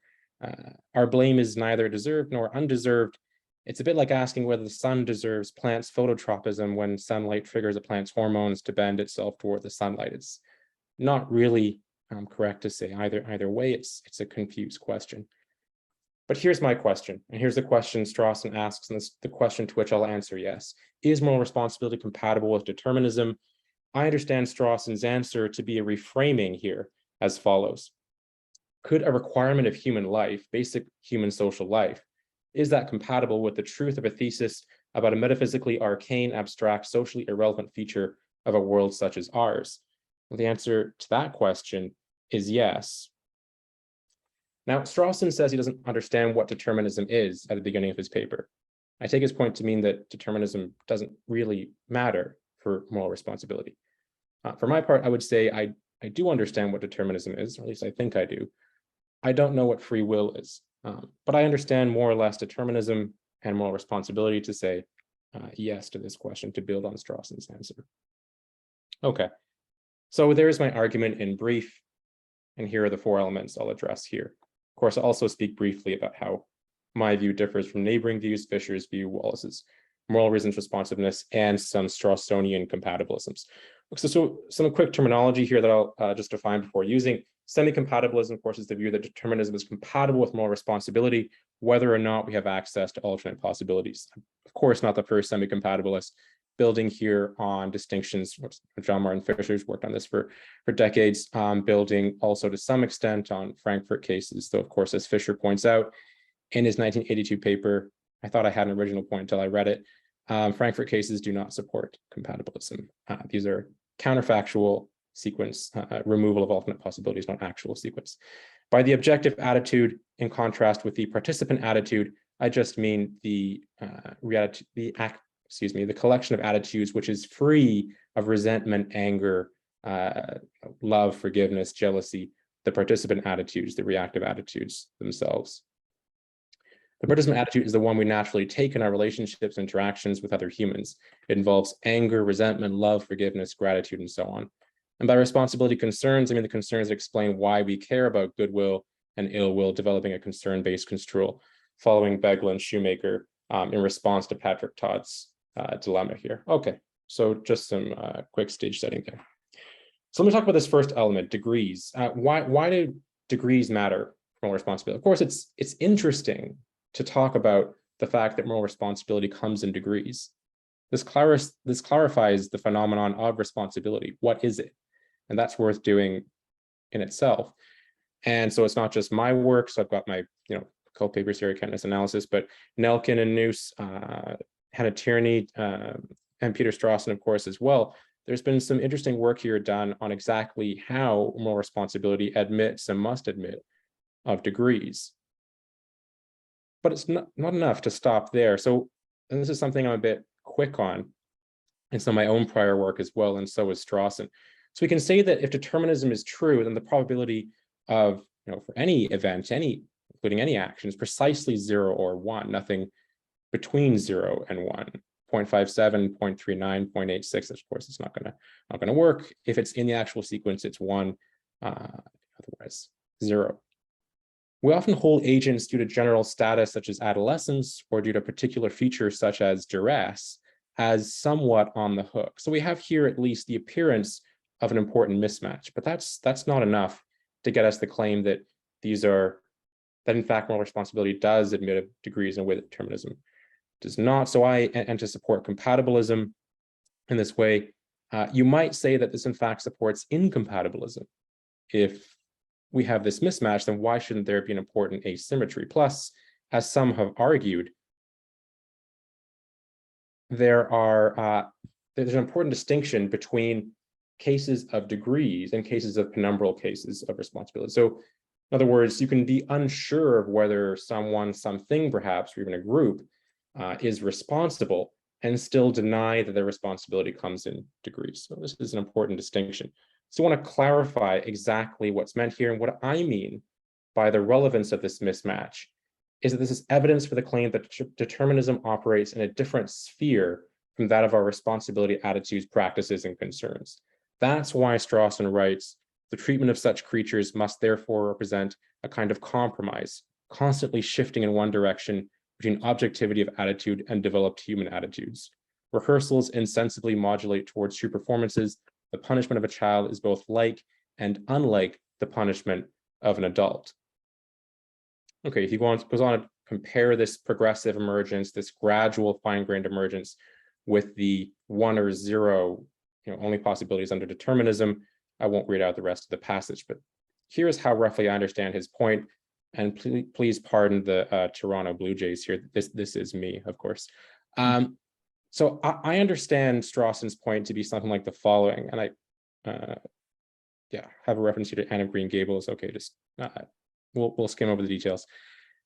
Our blame is neither deserved nor undeserved. It's a bit like asking whether the sun deserves plants' phototropism when sunlight triggers a plant's hormones to bend itself toward the sunlight. It's not really correct to say either way. It's a confused question. But here's my question, and here's the question Strawson asks, and it's the question to which I'll answer yes. Is moral responsibility compatible with determinism? I understand Strawson's answer to be a reframing here as follows. Could a requirement of human life, basic human social life, is that compatible with the truth of a thesis about a metaphysically arcane, abstract, socially irrelevant feature of a world such as ours? Well, the answer to that question is yes. Now, Strawson says he doesn't understand what determinism is at the beginning of his paper. I take his point to mean that determinism doesn't really matter for moral responsibility. For my part, I would say I do understand what determinism is, or at least I think I do. I don't know what free will is, but I understand more or less determinism and moral responsibility to say yes to this question, to build on Strawson's answer. Okay, so there's my argument in brief, and here are the 4 elements I'll address here. Of course, I'll also speak briefly about how my view differs from neighboring views, Fisher's view, Wallace's moral reasons responsiveness, and some Strawsonian compatibilisms. So some quick terminology here that I'll just define before using. Semi-compatibilism, of course, is the view that determinism is compatible with moral responsibility, whether or not we have access to alternate possibilities. Of course, not the first semi-compatibilist, building here on distinctions. John Martin Fisher's worked on this for decades, building also to some extent on Frankfurt cases, though, of course, as Fisher points out in his 1982 paper, I thought I had an original point until I read it, Frankfurt cases do not support compatibilism. These are counterfactual sequence, removal of alternate possibilities, not actual sequence. By the objective attitude, in contrast with the participant attitude, I just mean the collection of attitudes which is free of resentment, anger, love, forgiveness, jealousy, the participant attitudes, the reactive attitudes themselves. The participant attitude is the one we naturally take in our relationships and interactions with other humans. It involves anger, resentment, love, forgiveness, gratitude, and so on. And by responsibility concerns, I mean the concerns that explain why we care about goodwill and ill will, developing a concern-based construal, following Begla and Shoemaker in response to Patrick Todd's dilemma here. Okay, so just some quick stage setting there. So let me talk about this first element, degrees. Why do degrees matter for moral responsibility? Of course, it's interesting to talk about the fact that moral responsibility comes in degrees. This clarifies the phenomenon of responsibility. What is it? And that's worth doing in itself. And so it's not just my work. So I've got my, couple papers here, Kentness analysis, but Nelkin and Noose, Hannah Tierney, and Peter Strawson, of course, as well. There's been some interesting work here done on exactly how moral responsibility admits and must admit of degrees. But it's not enough to stop there. So, and this is something I'm a bit quick on, and some of my own prior work as well, and so is Strawson. So we can say that if determinism is true, then the probability of, for any event, including any action, is precisely 0 or 1, nothing between 0 and 1. 0.57, 0.39, 0.86, of course, it's not gonna work. If it's in the actual sequence, it's 1, otherwise 0. We often hold agents due to general status, such as adolescence, or due to particular features such as duress, as somewhat on the hook. So we have here at least the appearance of an important mismatch, but that's not enough to get us the claim that that in fact moral responsibility does admit of degrees in a way that determinism does not. So and to support compatibilism in this way, you might say that this in fact supports incompatibilism. If we have this mismatch, then why shouldn't there be an important asymmetry? Plus, as some have argued, there's an important distinction between cases of degrees and cases of penumbral cases of responsibility. So in other words, you can be unsure of whether someone, something perhaps, or even a group is responsible and still deny that their responsibility comes in degrees. So this is an important distinction. So I want to clarify exactly what's meant here, and what I mean by the relevance of this mismatch is that this is evidence for the claim that determinism operates in a different sphere from that of our responsibility attitudes, practices, and concerns. That's why Strawson writes, the treatment of such creatures must therefore represent a kind of compromise, constantly shifting in one direction between objectivity of attitude and developed human attitudes. Rehearsals insensibly modulate towards true performances. The punishment of a child is both like and unlike the punishment of an adult. Okay, he goes on to compare this progressive emergence, this gradual fine-grained emergence, with the 1 or 0, only possibilities under determinism. I won't read out the rest of the passage, but here's how roughly I understand his point. And please pardon the Toronto Blue Jays here. This is me, of course. So I understand Strawson's point to be something like the following, and I have a reference here to Anne of Green Gables. Okay, just we'll skim over the details.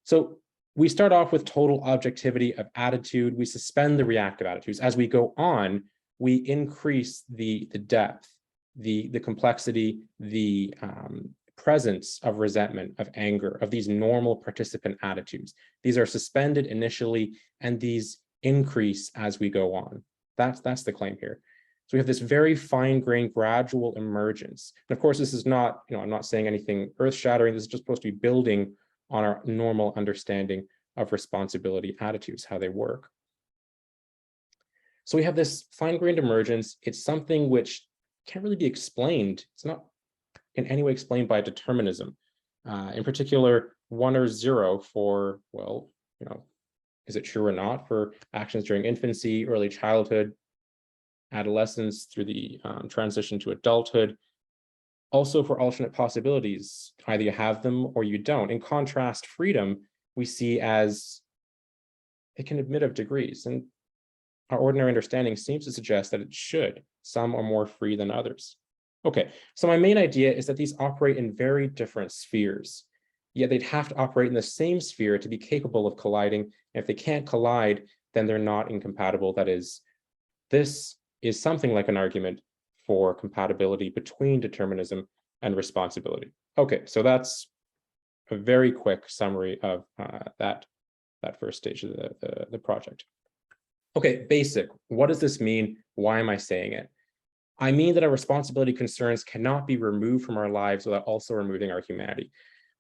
So we start off with total objectivity of attitude. We suspend the reactive attitudes. As we go on, we increase the depth, the complexity, the presence of resentment, of anger, of these normal participant attitudes. These are suspended initially, and these increase as we go on. That's the claim here. So we have this very fine-grained gradual emergence. And of course, this is not, I'm not saying anything earth-shattering. This is just supposed to be building on our normal understanding of responsibility attitudes, how they work. So we have this fine-grained emergence. It's something which can't really be explained. It's not in any way explained by determinism. In particular, 1 or 0 for, well, is it true or not for actions during infancy, early childhood, adolescence, through the transition to adulthood. Also for alternate possibilities, either you have them or you don't. In contrast, freedom we see as it can admit of degrees, and our ordinary understanding seems to suggest that it should. Some are more free than others. Okay, so my main idea is that these operate in very different spheres, yet they'd have to operate in the same sphere to be capable of colliding. And if they can't collide, then they're not incompatible. That is, this is something like an argument for compatibility between determinism and responsibility. Okay, so that's a very quick summary of that first stage of the project. Okay, basic. What does this mean? Why am I saying it? I mean that our responsibility concerns cannot be removed from our lives without also removing our humanity.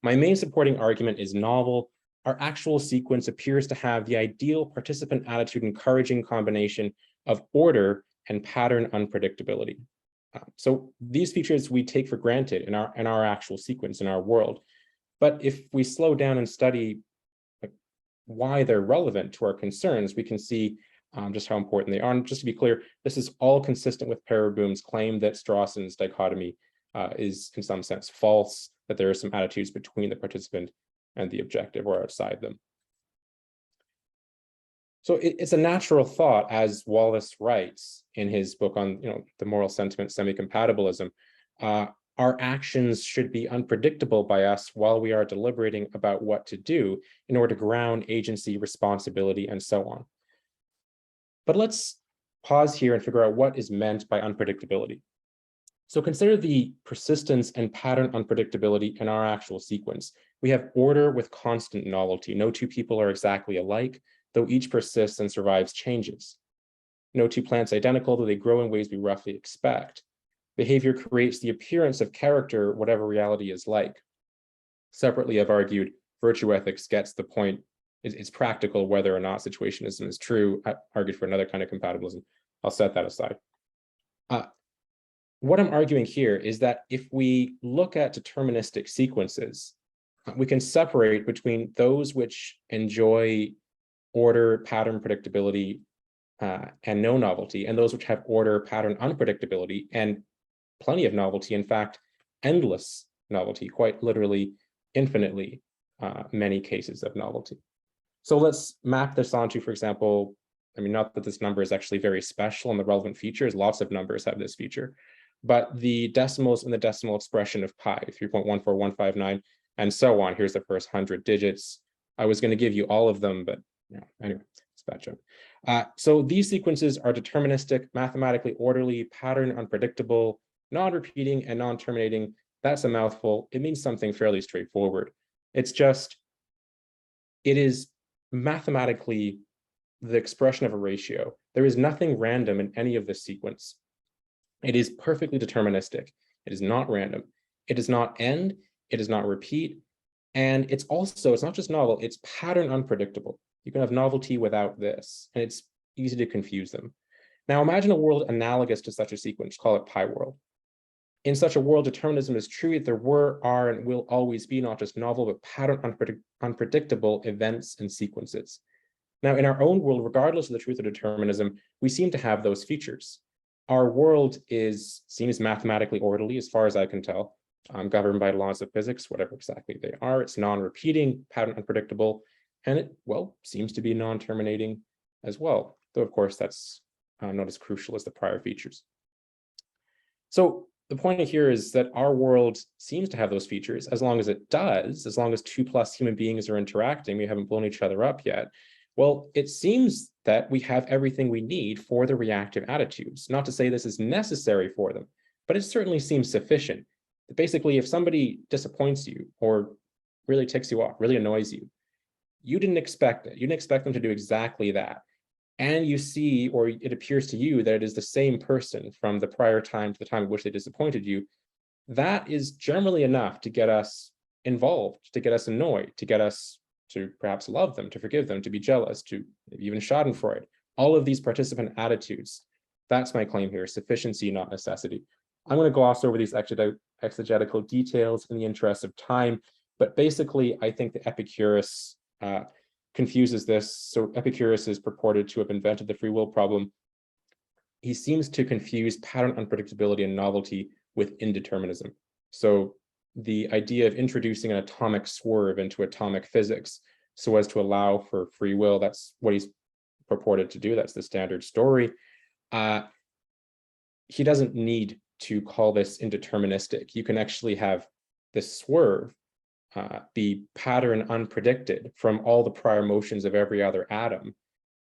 My main supporting argument is novel. Our actual sequence appears to have the ideal participant attitude encouraging combination of order and pattern unpredictability. So these features we take for granted in our actual sequence, in our world. But if we slow down and study why they're relevant to our concerns, we can see just how important they are. And just to be clear, this is all consistent with Pereboom's claim that Strawson's dichotomy is in some sense false, that there are some attitudes between the participant and the objective or outside them. So it's a natural thought, as Wallace writes in his book on the moral sentiment semi-compatibilism, our actions should be unpredictable by us while we are deliberating about what to do in order to ground agency, responsibility, and so on. But let's pause here and figure out what is meant by unpredictability. So consider the persistence and pattern unpredictability in our actual sequence. We have order with constant novelty. No two people are exactly alike, though each persists and survives changes. No two plants identical, though they grow in ways we roughly expect. Behavior creates the appearance of character, whatever reality is like. Separately, I've argued virtue ethics gets the point. It's practical whether or not situationism is true. I argued for another kind of compatibilism. I'll set that aside. What I'm arguing here is that if we look at deterministic sequences, we can separate between those which enjoy order, pattern, predictability, and no novelty, and those which have order, pattern, unpredictability, and plenty of novelty, in fact, endless novelty, quite literally, infinitely many cases of novelty. So let's map this onto, for example, not that this number is actually very special and the relevant features, lots of numbers have this feature, but the decimals in the decimal expression of pi, 3.14159, and so on. Here's the first 100 digits. I was going to give you all of them, but anyway, it's a bad joke. So these sequences are deterministic, mathematically orderly, pattern unpredictable, non-repeating, and non-terminating. That's a mouthful. It means something fairly straightforward. It's just, it is mathematically the expression of a ratio. There is nothing random in any of this sequence. It is perfectly deterministic. It is not random. It does not end. It does not repeat. And it's not just novel, it's pattern unpredictable. You can have novelty without this, and it's easy to confuse them. Now imagine a world analogous to such a sequence, call it pi world. In such a world, determinism is true that there were, are, and will always be not just novel, but pattern unpredictable events and sequences. Now, in our own world, regardless of the truth of determinism, we seem to have those features. Our world is seen as mathematically orderly, as far as I can tell, governed by laws of physics, whatever exactly they are. It's non-repeating, pattern unpredictable, and it, well, seems to be non-terminating as well. though of course that's not as crucial as the prior features. So the point here is that our world seems to have those features. As long as it does, as long as 2+ human beings are interacting, we haven't blown each other up yet. Well, it seems that we have everything we need for the reactive attitudes. Not to say this is necessary for them, but it certainly seems sufficient. Basically, if somebody disappoints you or really ticks you off, really annoys you, you didn't expect it. You didn't expect them to do exactly that. And you see, or it appears to you that it is the same person from the prior time to the time at which they disappointed you. That is generally enough to get us involved, to get us annoyed, to get us to perhaps love them, to forgive them, to be jealous, to maybe even schadenfreude. All of these participant attitudes. That's my claim here, sufficiency, not necessity. I'm going to gloss over these exegetical details in the interest of time, but basically, I think the Epicurus confuses this. So Epicurus is purported to have invented the free will problem. He seems to confuse pattern unpredictability and novelty with indeterminism. So the idea of introducing an atomic swerve into atomic physics so as to allow for free will, that's what he's purported to do. That's the standard story. He doesn't need to call this indeterministic. You can actually have this swerve be pattern unpredicted from all the prior motions of every other atom,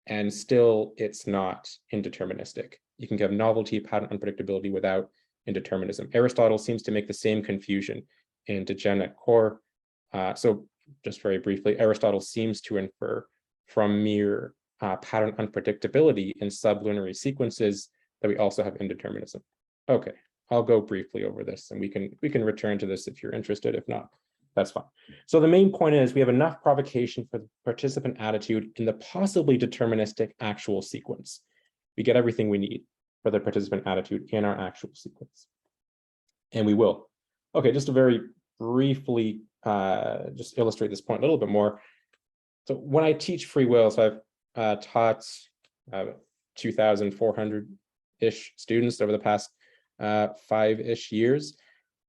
and still it's not indeterministic. You can have novelty, pattern unpredictability without indeterminism. Aristotle seems to make the same confusion in De Gen Cor. So just very briefly, Aristotle seems to infer from mere pattern unpredictability in sublunary sequences that we also have indeterminism. Okay, I'll go briefly over this, and we can return to this if you're interested. If not, that's fine. So the main point is we have enough provocation for the participant attitude in the possibly deterministic actual sequence. We get everything we need for the participant attitude in our actual sequence. And we will. Okay, just to very briefly just illustrate this point a little bit more. So when I teach free will, so I've taught 2,400-ish students over the past 5-ish years.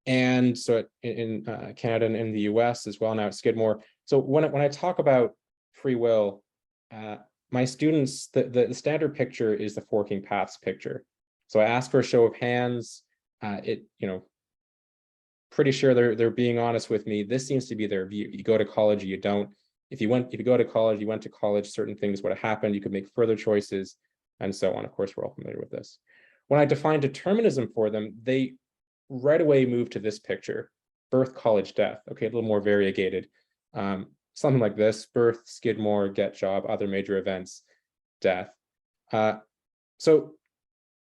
And so in Canada and in the US as well, now at Skidmore. So when I talk about free will, my students, the standard picture is the forking paths picture. So I ask for a show of hands. Pretty sure they're being honest with me. This seems to be their view. You go to college, you don't. If you go to college, you went to college, certain things would have happened. You could make further choices, and so on. Of course, we're all familiar with this. When I define determinism for them, they right away move to this picture: birth, college, death. Okay, a little more variegated. Something like this: birth, Skidmore, get job, other major events, death. So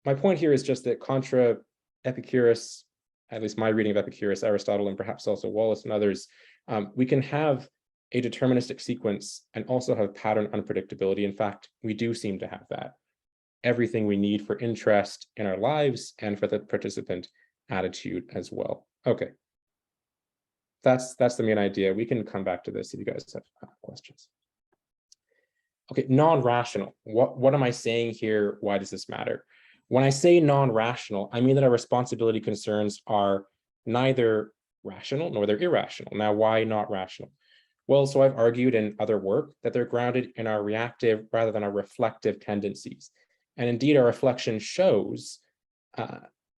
my point here is just that contra Epicurus, at least my reading of Epicurus, Aristotle, and perhaps also Wallace and others, we can have a deterministic sequence and also have pattern unpredictability. In fact, we do seem to have that. Everything we need for interest in our lives and for the participant attitude as well. Okay. That's the main idea. We can come back to this if you guys have questions. Okay, non-rational. What am I saying here? Why does this matter? When I say non-rational, I mean that our responsibility concerns are neither rational nor they're irrational. Now, why not rational? Well, so I've argued in other work that they're grounded in our reactive rather than our reflective tendencies. And indeed, our reflection shows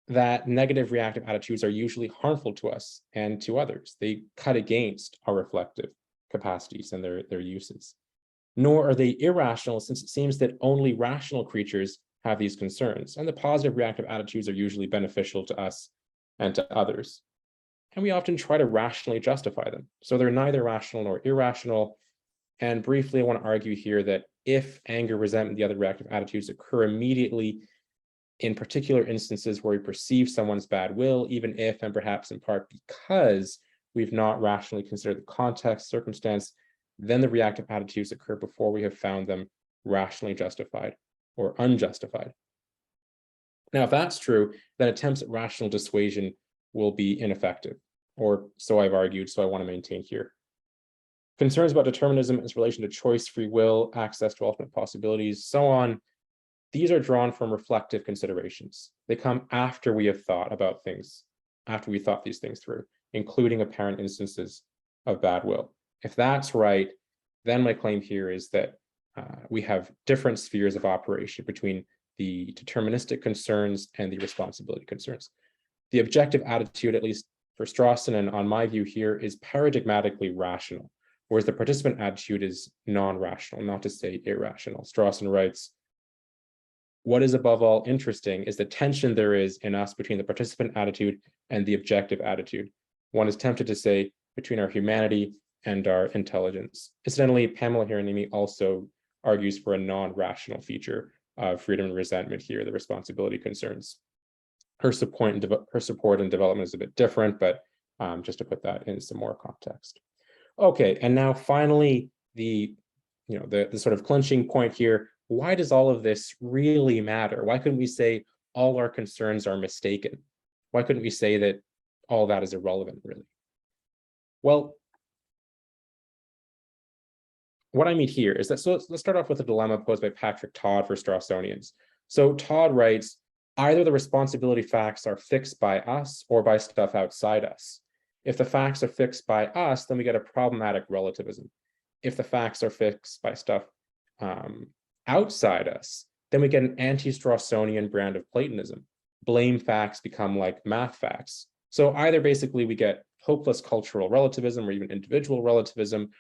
that negative reactive attitudes are usually harmful to us and to others. They cut against our reflective capacities and their uses. Nor are they irrational, since it seems that only rational creatures have these concerns, and the positive reactive attitudes are usually beneficial to us and to others. And we often try to rationally justify them. So they're neither rational nor irrational. And briefly, I want to argue here that if anger, resentment, the other reactive attitudes occur immediately in particular instances where we perceive someone's bad will, even if and perhaps in part because we've not rationally considered the context, circumstance, then the reactive attitudes occur before we have found them rationally justified or unjustified. Now, if that's true, then attempts at rational dissuasion will be ineffective, or so I've argued, so I want to maintain here. Concerns about determinism in relation to choice, free will, access to ultimate possibilities, so on, these are drawn from reflective considerations. They come after we have thought about things, after we thought these things through, including apparent instances of bad will. If that's right, then my claim here is that we have different spheres of operation between the deterministic concerns and the responsibility concerns. The objective attitude, at least for Strawson and on my view here, is paradigmatically rational, whereas the participant attitude is non-rational, not to say irrational. Strawson writes, what is above all interesting is the tension there is in us between the participant attitude and the objective attitude. One is tempted to say between our humanity and our intelligence. Incidentally, Pamela Hiranimi also argues for a non-rational feature of freedom and resentment here, the responsibility concerns. Her support and development is a bit different, but just to put that in some more context. Okay, and now finally, the sort of clinching point here. Why does all of this really matter? Why couldn't we say all our concerns are mistaken? Why couldn't we say that all that is irrelevant, really? Well, what I mean here is that, so let's start off with a dilemma posed by Patrick Todd for Strawsonians. So Todd writes, either the responsibility facts are fixed by us or by stuff outside us. If the facts are fixed by us, then we get a problematic relativism. If the facts are fixed by stuff outside us, then we get an anti-Strawsonian brand of Platonism. Blame facts become like math facts. So either basically we get hopeless cultural relativism or even individual relativism,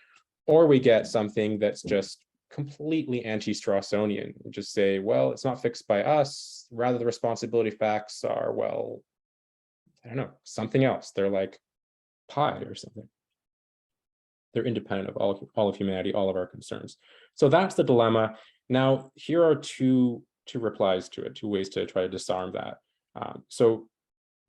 or we get something that's just completely anti-Strawsonian. We just say, well, it's not fixed by us. Rather, the responsibility facts are, well, I don't know, something else. They're like pi or something. They're independent of all of humanity, all of our concerns. So that's the dilemma. Now, here are two replies to it, two ways to try to disarm that. So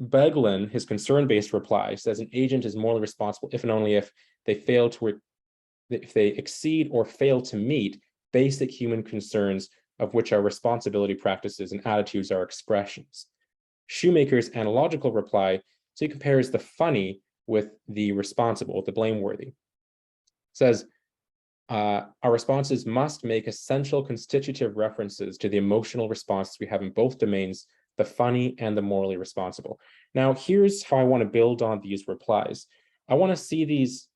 Beglin, his concern-based reply, says an agent is morally responsible if and only if they exceed or fail to meet basic human concerns of which our responsibility practices and attitudes are expressions. Shoemaker's analogical reply, so he compares the funny with the responsible, the blameworthy. Says, our responses must make essential constitutive references to the emotional responses we have in both domains, the funny and the morally responsible. Now, here's how I want to build on these replies. I want to see these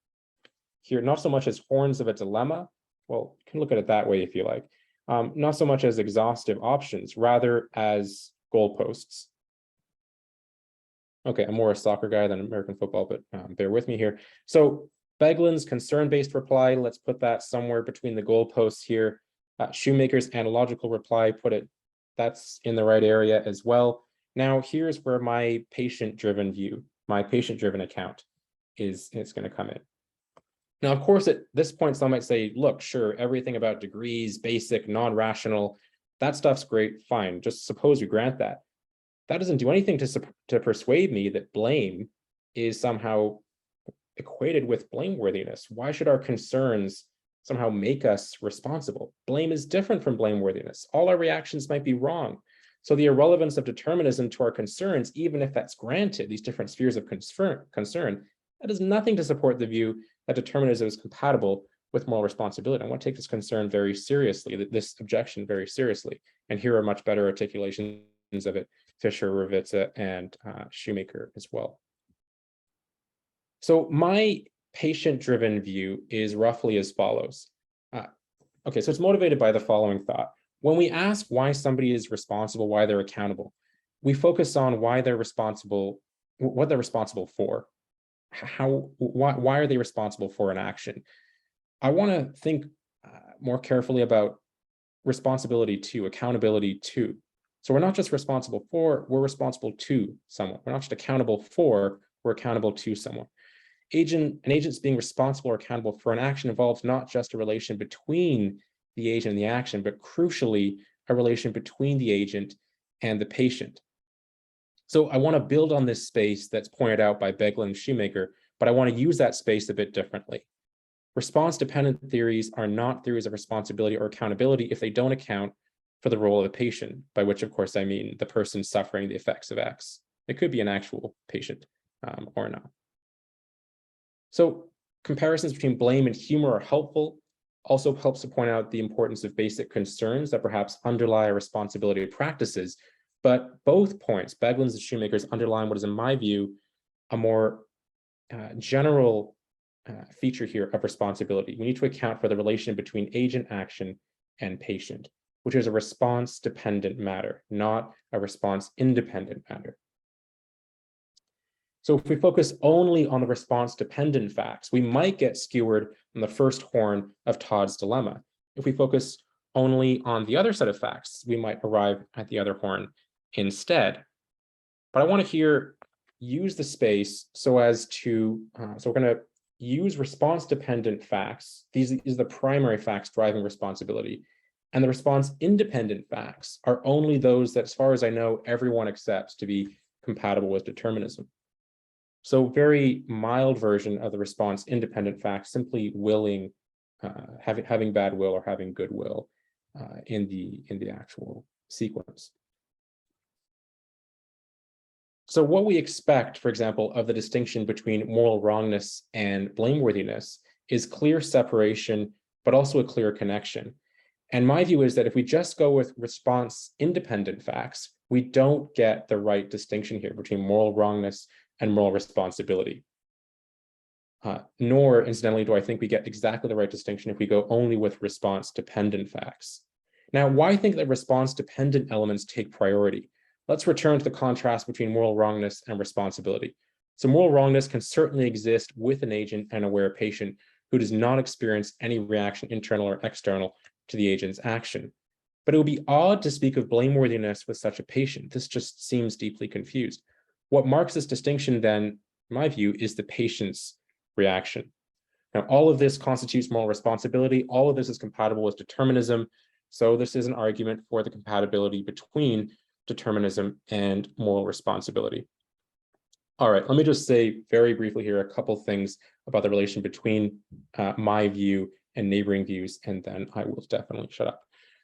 here not so much as horns of a dilemma, well, you can look at it that way if you like, not so much as exhaustive options, rather as goalposts. Okay, I'm more a soccer guy than American football, but bear with me here. So Beglin's concern-based reply, let's put that somewhere between the goalposts here. Shoemaker's analogical reply, that's in the right area as well. Now, here's where my patient-driven view, my patient-driven account is going to come in. Now, of course, at this point, some might say, look, sure, everything about degrees, basic, non-rational, that stuff's great, fine. Just suppose you grant that. That doesn't do anything to persuade me that blame is somehow equated with blameworthiness. Why should our concerns somehow make us responsible? Blame is different from blameworthiness. All our reactions might be wrong. So the irrelevance of determinism to our concerns, even if that's granted, these different spheres of concern, that is nothing to support the view that determinism is compatible with moral responsibility. I want to take this concern very seriously, this objection very seriously. And here are much better articulations of it, Fisher, Ravitza, and Shoemaker as well. So my patient-driven view is roughly as follows. Okay, so it's motivated by the following thought. When we ask why somebody is responsible, why they're accountable, we focus on why they're responsible, what they're responsible for. Why are they responsible for an action? I want to think more carefully about responsibility to, accountability to. So we're not just responsible for, we're responsible to someone. We're not just accountable for, we're accountable to someone. An agent's being responsible or accountable for an action involves not just a relation between the agent and the action, but crucially, a relation between the agent and the patient. So I want to build on this space that's pointed out by Beglin and Shoemaker, but I want to use that space a bit differently. Response-dependent theories are not theories of responsibility or accountability if they don't account for the role of the patient, by which, of course, I mean the person suffering the effects of X. It could be an actual patient or not. So comparisons between blame and humor are helpful. Also helps to point out the importance of basic concerns that perhaps underlie responsibility practices. But both points, Beglin's and Shoemaker's, underline what is, in my view, a more general feature here of responsibility. We need to account for the relation between agent action and patient, which is a response-dependent matter, not a response-independent matter. So if we focus only on the response-dependent facts, we might get skewered on the first horn of Todd's dilemma. If we focus only on the other set of facts, we might arrive at the other horn instead. But I want to here use the space so as to, so we're going to use response-dependent facts. These are the primary facts driving responsibility. And the response-independent facts are only those that, as far as I know, everyone accepts to be compatible with determinism. So very mild version of the response-independent fact, simply willing, having bad will or having good will in the actual sequence. So what we expect, for example, of the distinction between moral wrongness and blameworthiness is clear separation, but also a clear connection. And my view is that if we just go with response-independent facts, we don't get the right distinction here between moral wrongness and moral responsibility. Nor, incidentally, do I think we get exactly the right distinction if we go only with response-dependent facts. Now, why think that response-dependent elements take priority? Let's return to the contrast between moral wrongness and responsibility. So moral wrongness can certainly exist with an agent and aware patient who does not experience any reaction, internal or external, to the agent's action. But it would be odd to speak of blameworthiness with such a patient. This just seems deeply confused. What marks this distinction then, in my view, is the patient's reaction. Now, all of this constitutes moral responsibility. All of this is compatible with determinism. So this is an argument for the compatibility between determinism and moral responsibility. All right, let me just say very briefly here a couple things about the relation between my view and neighboring views, and then I will definitely shut up.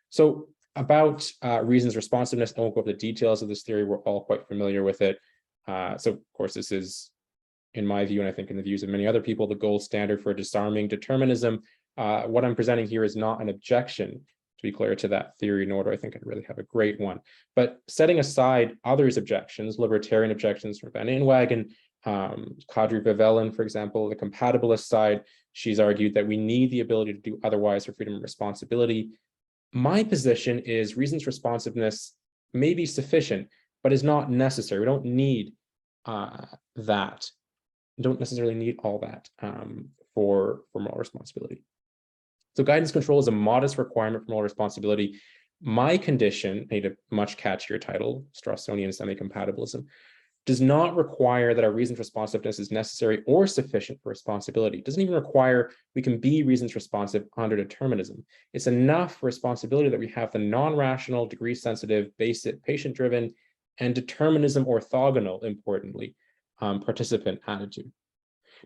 So about reasons responsiveness, I won't go over the details of this theory. We're all quite familiar with it. So of course, this is, in my view, and I think in the views of many other people, the gold standard for disarming determinism. What I'm presenting here is not an objection, to be clear, to that theory, nor do I think I really have a great one. But setting aside others' objections, libertarian objections from Van Inwagen, Kadri Vavelen, for example, the compatibilist side, she's argued that we need the ability to do otherwise for freedom and responsibility. My position is reasons responsiveness may be sufficient, but is not necessary. We don't need that. We don't necessarily need all that for moral responsibility. So guidance control is a modest requirement for moral responsibility. My condition, I need a much catchier title, Straussian semi-compatibilism, does not require that our reasons responsiveness is necessary or sufficient for responsibility. It doesn't even require we can be reasons responsive under determinism. It's enough for responsibility that we have the non-rational, degree-sensitive, basic, patient-driven, and determinism orthogonal, importantly, participant attitude.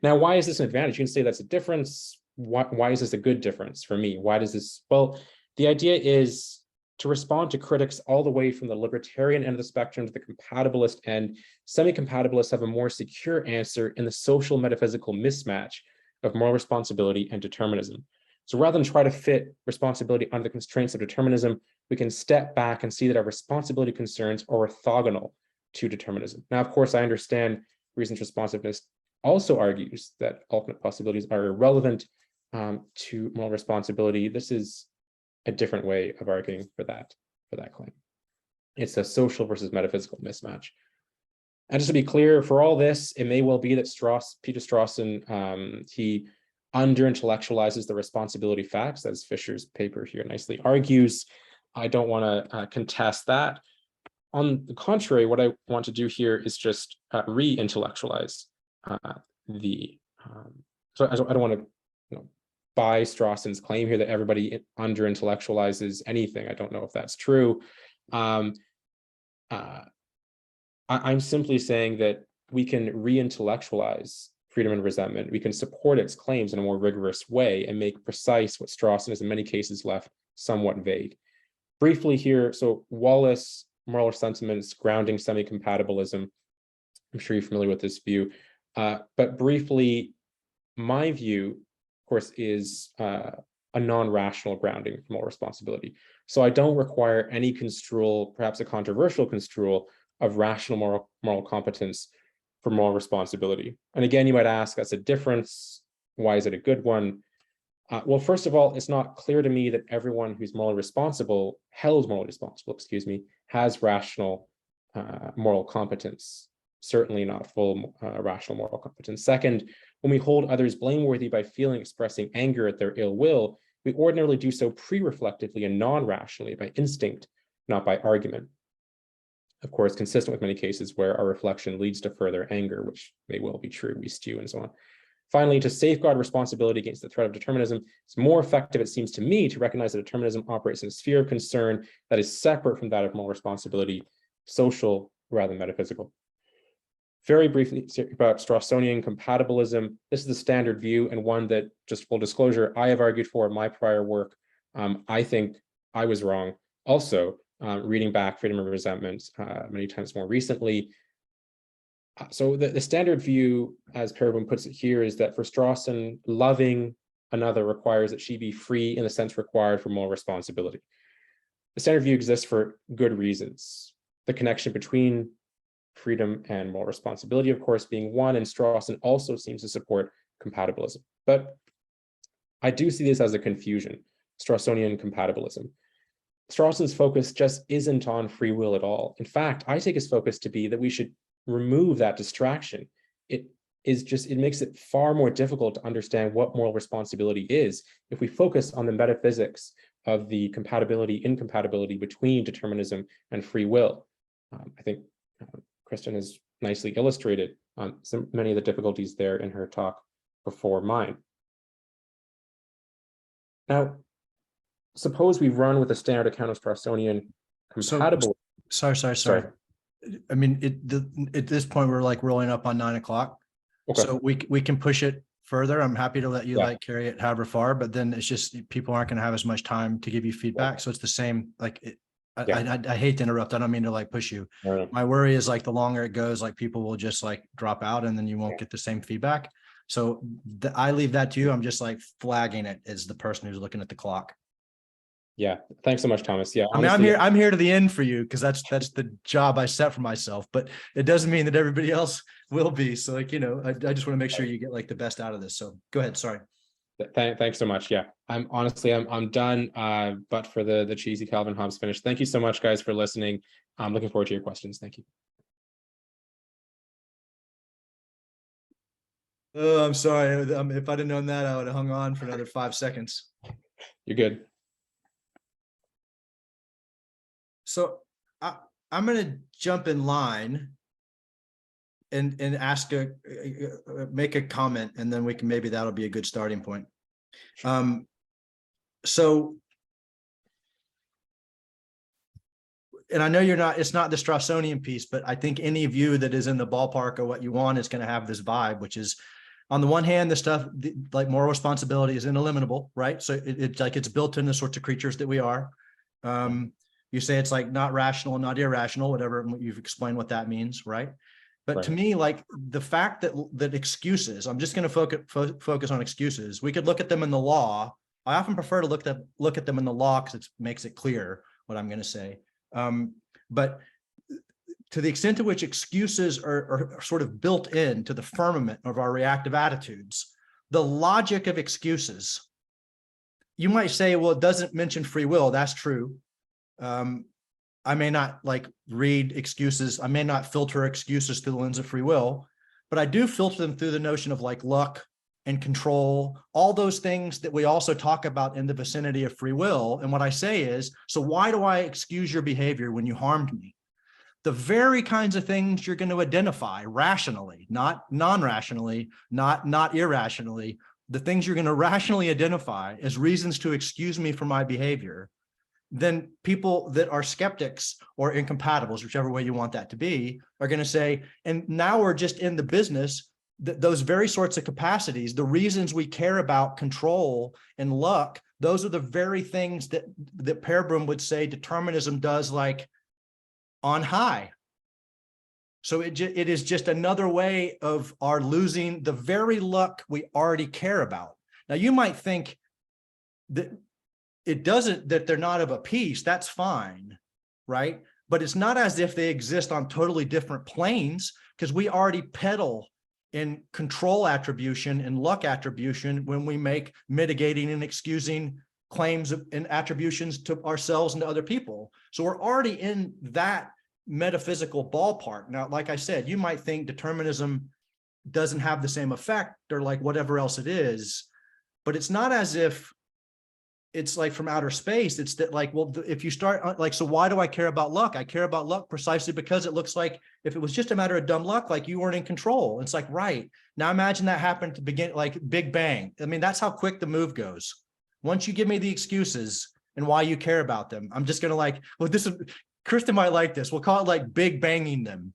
Now, why is this an advantage? You can say that's a difference. Why is this a good difference for me? Why does this? Well, the idea is to respond to critics all the way from the libertarian end of the spectrum to the compatibilist end. Semi-compatibilists have a more secure answer in the social metaphysical mismatch of moral responsibility and determinism. So rather than try to fit responsibility under the constraints of determinism, we can step back and see that our responsibility concerns are orthogonal to determinism. Now, of course, I understand reasons responsiveness also argues that alternate possibilities are irrelevant to moral responsibility. This is a different way of arguing for that claim. It's a social versus metaphysical mismatch. And just to be clear, for all this, it may well be that Peter Strawson, he under-intellectualizes the responsibility facts, as Fisher's paper here nicely argues. I don't want to contest that. On the contrary, what I want to do here is just re-intellectualize so I don't want to buy Strawson's claim here that everybody under-intellectualizes anything. I don't know if that's true. I'm simply saying that we can re-intellectualize freedom and resentment. We can support its claims in a more rigorous way and make precise what Strawson has in many cases left somewhat vague. Briefly here, so Wallace, moral sentiments, grounding semi-compatibilism. I'm sure you're familiar with this view. But briefly, my view, of course, is a non-rational grounding for moral responsibility. So I don't require any construal, perhaps a controversial construal, of rational moral competence for moral responsibility. And again, you might ask, that's a difference. Why is it a good one? Well, first of all, it's not clear to me that everyone who's held morally responsible, has rational moral competence. Certainly not full rational moral competence. Second, when we hold others blameworthy by expressing anger at their ill will, we ordinarily do so pre-reflectively and non-rationally, by instinct, not by argument. Of course, consistent with many cases where our reflection leads to further anger, which may well be true, we stew and so on. Finally, to safeguard responsibility against the threat of determinism, it's more effective, it seems to me, to recognize that determinism operates in a sphere of concern that is separate from that of moral responsibility, social rather than metaphysical. Very briefly about Strawsonian compatibilism. This is the standard view, and one that, just full disclosure, I have argued for in my prior work. I think I was wrong. Also, reading back Freedom of Resentment many times more recently. So the standard view, as Peregrine puts it here, is that for Strawson, loving another requires that she be free in the sense required for moral responsibility. The standard view exists for good reasons. The connection between freedom and moral responsibility, of course, being one, and Strawson also seems to support compatibilism. But I do see this as a confusion, Strawsonian compatibilism. Strawson's focus just isn't on free will at all. In fact, I take his focus to be that we should remove that distraction. It makes it far more difficult to understand what moral responsibility is if we focus on the metaphysics of the incompatibility between determinism and free will. I think Kristen has nicely illustrated many of the difficulties there in her talk before mine. Now, suppose we run with a standard account of Strawsonian compatible. Sorry. I mean, at this point, we're like rolling up on 9 o'clock. Okay. So we can push it further. I'm happy to let you carry it however far, but then it's just people aren't going to have as much time to give you feedback. So it's the same. Like I hate to interrupt. I don't mean to like push you. Right. My worry is like the longer it goes, like people will just like drop out, and then you won't get the same feedback. So I leave that to you. I'm just like flagging it as the person who's looking at the clock. Yeah, thanks so much, Thomas. Yeah, I mean, I'm here to the end for you because that's the job I set for myself, but it doesn't mean that everybody else will be. So like, I just want to make sure you get like the best out of this. So go ahead. Sorry. Thanks so much. Yeah, I'm done. But for the cheesy Calvin Hobbes finish. Thank you so much, guys, for listening. I'm looking forward to your questions. Thank you. Oh, I'm sorry. If I'd have known that, I would have hung on for another 5 seconds. You're good. So I'm going to jump in line and ask make a comment, and then maybe that'll be a good starting point. So, and I know it's not the Strawsonian piece, but I think any view that is in the ballpark of what you want is going to have this vibe, which is, on the one hand, the stuff like moral responsibility is ineliminable, right? So it's like it's built in the sorts of creatures that we are. You say it's like not rational, not irrational, whatever you've explained what that means, right? But to me, like the fact that excuses, I'm just going to focus on excuses. We could look at them in the law. I often prefer to look at them in the law because it makes it clear what I'm going to say. But to the extent to which excuses are sort of built into the firmament of our reactive attitudes, the logic of excuses, you might say, well, it doesn't mention free will. That's true. I may not like read excuses. I may not filter excuses through the lens of free will, but I do filter them through the notion of like luck and control, all those things that we also talk about in the vicinity of free will. And what I say is, so why do I excuse your behavior when you harmed me? The very kinds of things you're going to identify rationally, not non-rationally, not irrationally, the things you're going to rationally identify as reasons to excuse me for my behavior, then people that are skeptics or incompatibles, whichever way you want that to be, are going to say, and now we're just in the business that those very sorts of capacities, the reasons we care about control and luck, those are the very things that Peregrine would say determinism does like on high. So it is just another way of our losing the very luck we already care about. Now you might think that that they're not of a piece, that's fine, right? But it's not as if they exist on totally different planes, because we already pedal in control attribution and luck attribution when we make mitigating and excusing claims and attributions to ourselves and to other people. So we're already in that metaphysical ballpark. Now, like I said, you might think determinism doesn't have the same effect or like whatever else it is, but it's not as if it's like from outer space. It's that like, well, if you start like, so why do I care about luck? I care about luck precisely because it looks like if it was just a matter of dumb luck, like you weren't in control. It's like, right. Now imagine that happened to begin, like Big Bang. I mean, that's how quick the move goes. Once you give me the excuses and why you care about them, I'm just going to like, well, this is, Kristen might like this. We'll call it like big banging them,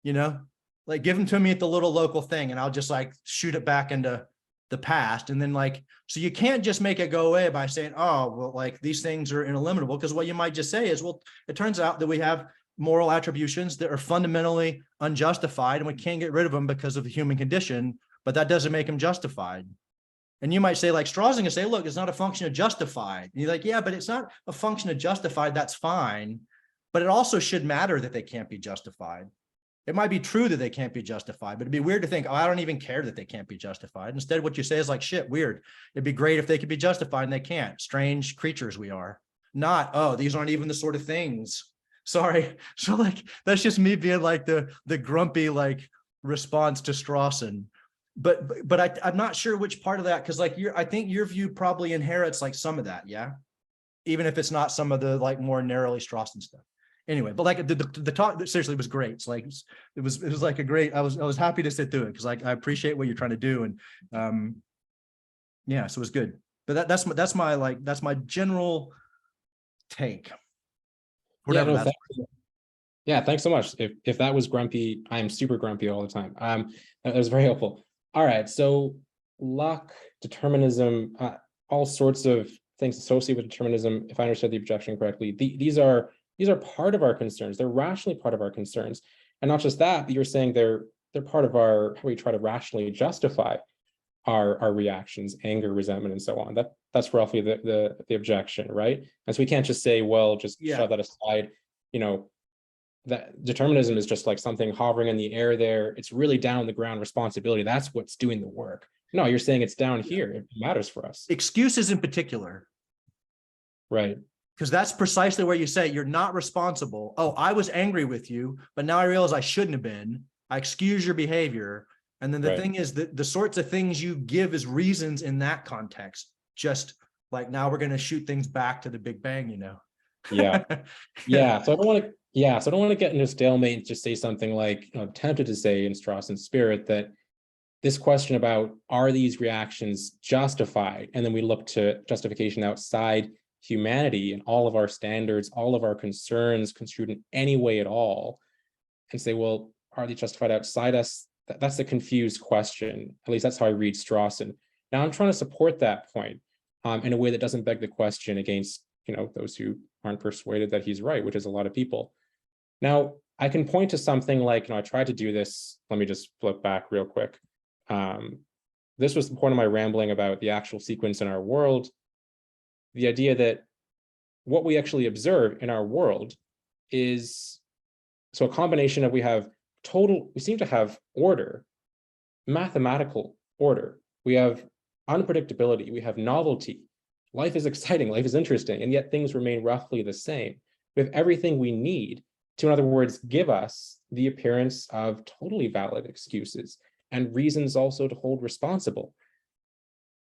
you know, like give them to me at the little local thing and I'll just like shoot it back into the past. And then like, so you can't just make it go away by saying, oh, well, like these things are ineliminable. Because what you might just say is, well, it turns out that we have moral attributions that are fundamentally unjustified and we can't get rid of them because of the human condition, but that doesn't make them justified. And you might say like Straw's gonna say, look, it's not a function of justified. And you're like, yeah, but it's not a function of justified. That's fine. But it also should matter that they can't be justified. It might be true that they can't be justified, but it'd be weird to think, oh, I don't even care that they can't be justified. Instead, what you say is like, shit, weird. It'd be great if they could be justified and they can't. Strange creatures we are. Not, oh, these aren't even the sort of things. Sorry. So like, that's just me being like the grumpy like response to Strawson. But I'm not sure which part of that, because like I think your view probably inherits like some of that, yeah? Even if it's not some of the like more narrowly Strawson stuff. Anyway, but like the talk seriously was great. It's like it was like a great. I was happy to sit through it because like I appreciate what you're trying to do and yeah, so it was good. But that's my general take. Whatever. Yeah, no, yeah, thanks so much. If that was grumpy, I'm super grumpy all the time. That was very helpful. All right, so luck, determinism, all sorts of things associated with determinism. If I understood the objection correctly, these are part of our concerns. They're rationally part of our concerns. And not just that, but you're saying they're part of how we try to rationally justify our reactions, anger, resentment, and so on. That's roughly the objection, right? And so we can't just say, well, just shove that aside. You know, that determinism is just like something hovering in the air there. It's really down on the ground responsibility. That's what's doing the work. No, you're saying it's down here. It matters for us. Excuses in particular. Right. Because that's precisely where you say you're not responsible. Oh, I was angry with you, but now I realize I shouldn't have been. I excuse your behavior. And then the thing is that the sorts of things you give as reasons in that context, just like now we're going to shoot things back to the Big Bang, you know? Yeah. Yeah. So I don't want to get into stalemate and just say something like, I'm tempted to say in Strawson's spirit that this question about are these reactions justified? And then we look to justification outside humanity and all of our standards, all of our concerns construed in any way at all, and say, well, are they justified outside us? That's a confused question. At least that's how I read Strawson. Now I'm trying to support that point in a way that doesn't beg the question against, those who aren't persuaded that he's right, which is a lot of people. Now I can point to something like, I tried to do this. Let me just flip back real quick. This was the point of my rambling about the actual sequence in our world. The idea that what we actually observe in our world is, so a combination of we seem to have order, mathematical order. We have unpredictability, we have novelty. Life is exciting, life is interesting, and yet things remain roughly the same. We have everything we need to, in other words, give us the appearance of totally valid excuses and reasons also to hold responsible.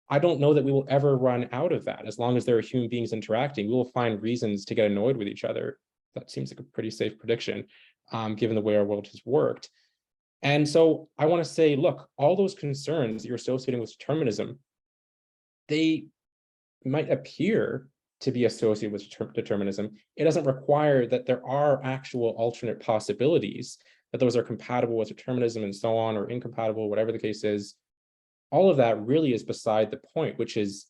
I don't know that we will ever run out of that. As long as there are human beings interacting, we will find reasons to get annoyed with each other. That seems like a pretty safe prediction, given the way our world has worked. And so I want to say, look, all those concerns that you're associating with determinism, they might appear to be associated with determinism. It doesn't require that there are actual alternate possibilities, that those are compatible with determinism and so on, or incompatible, whatever the case is. All of that really is beside the point, which is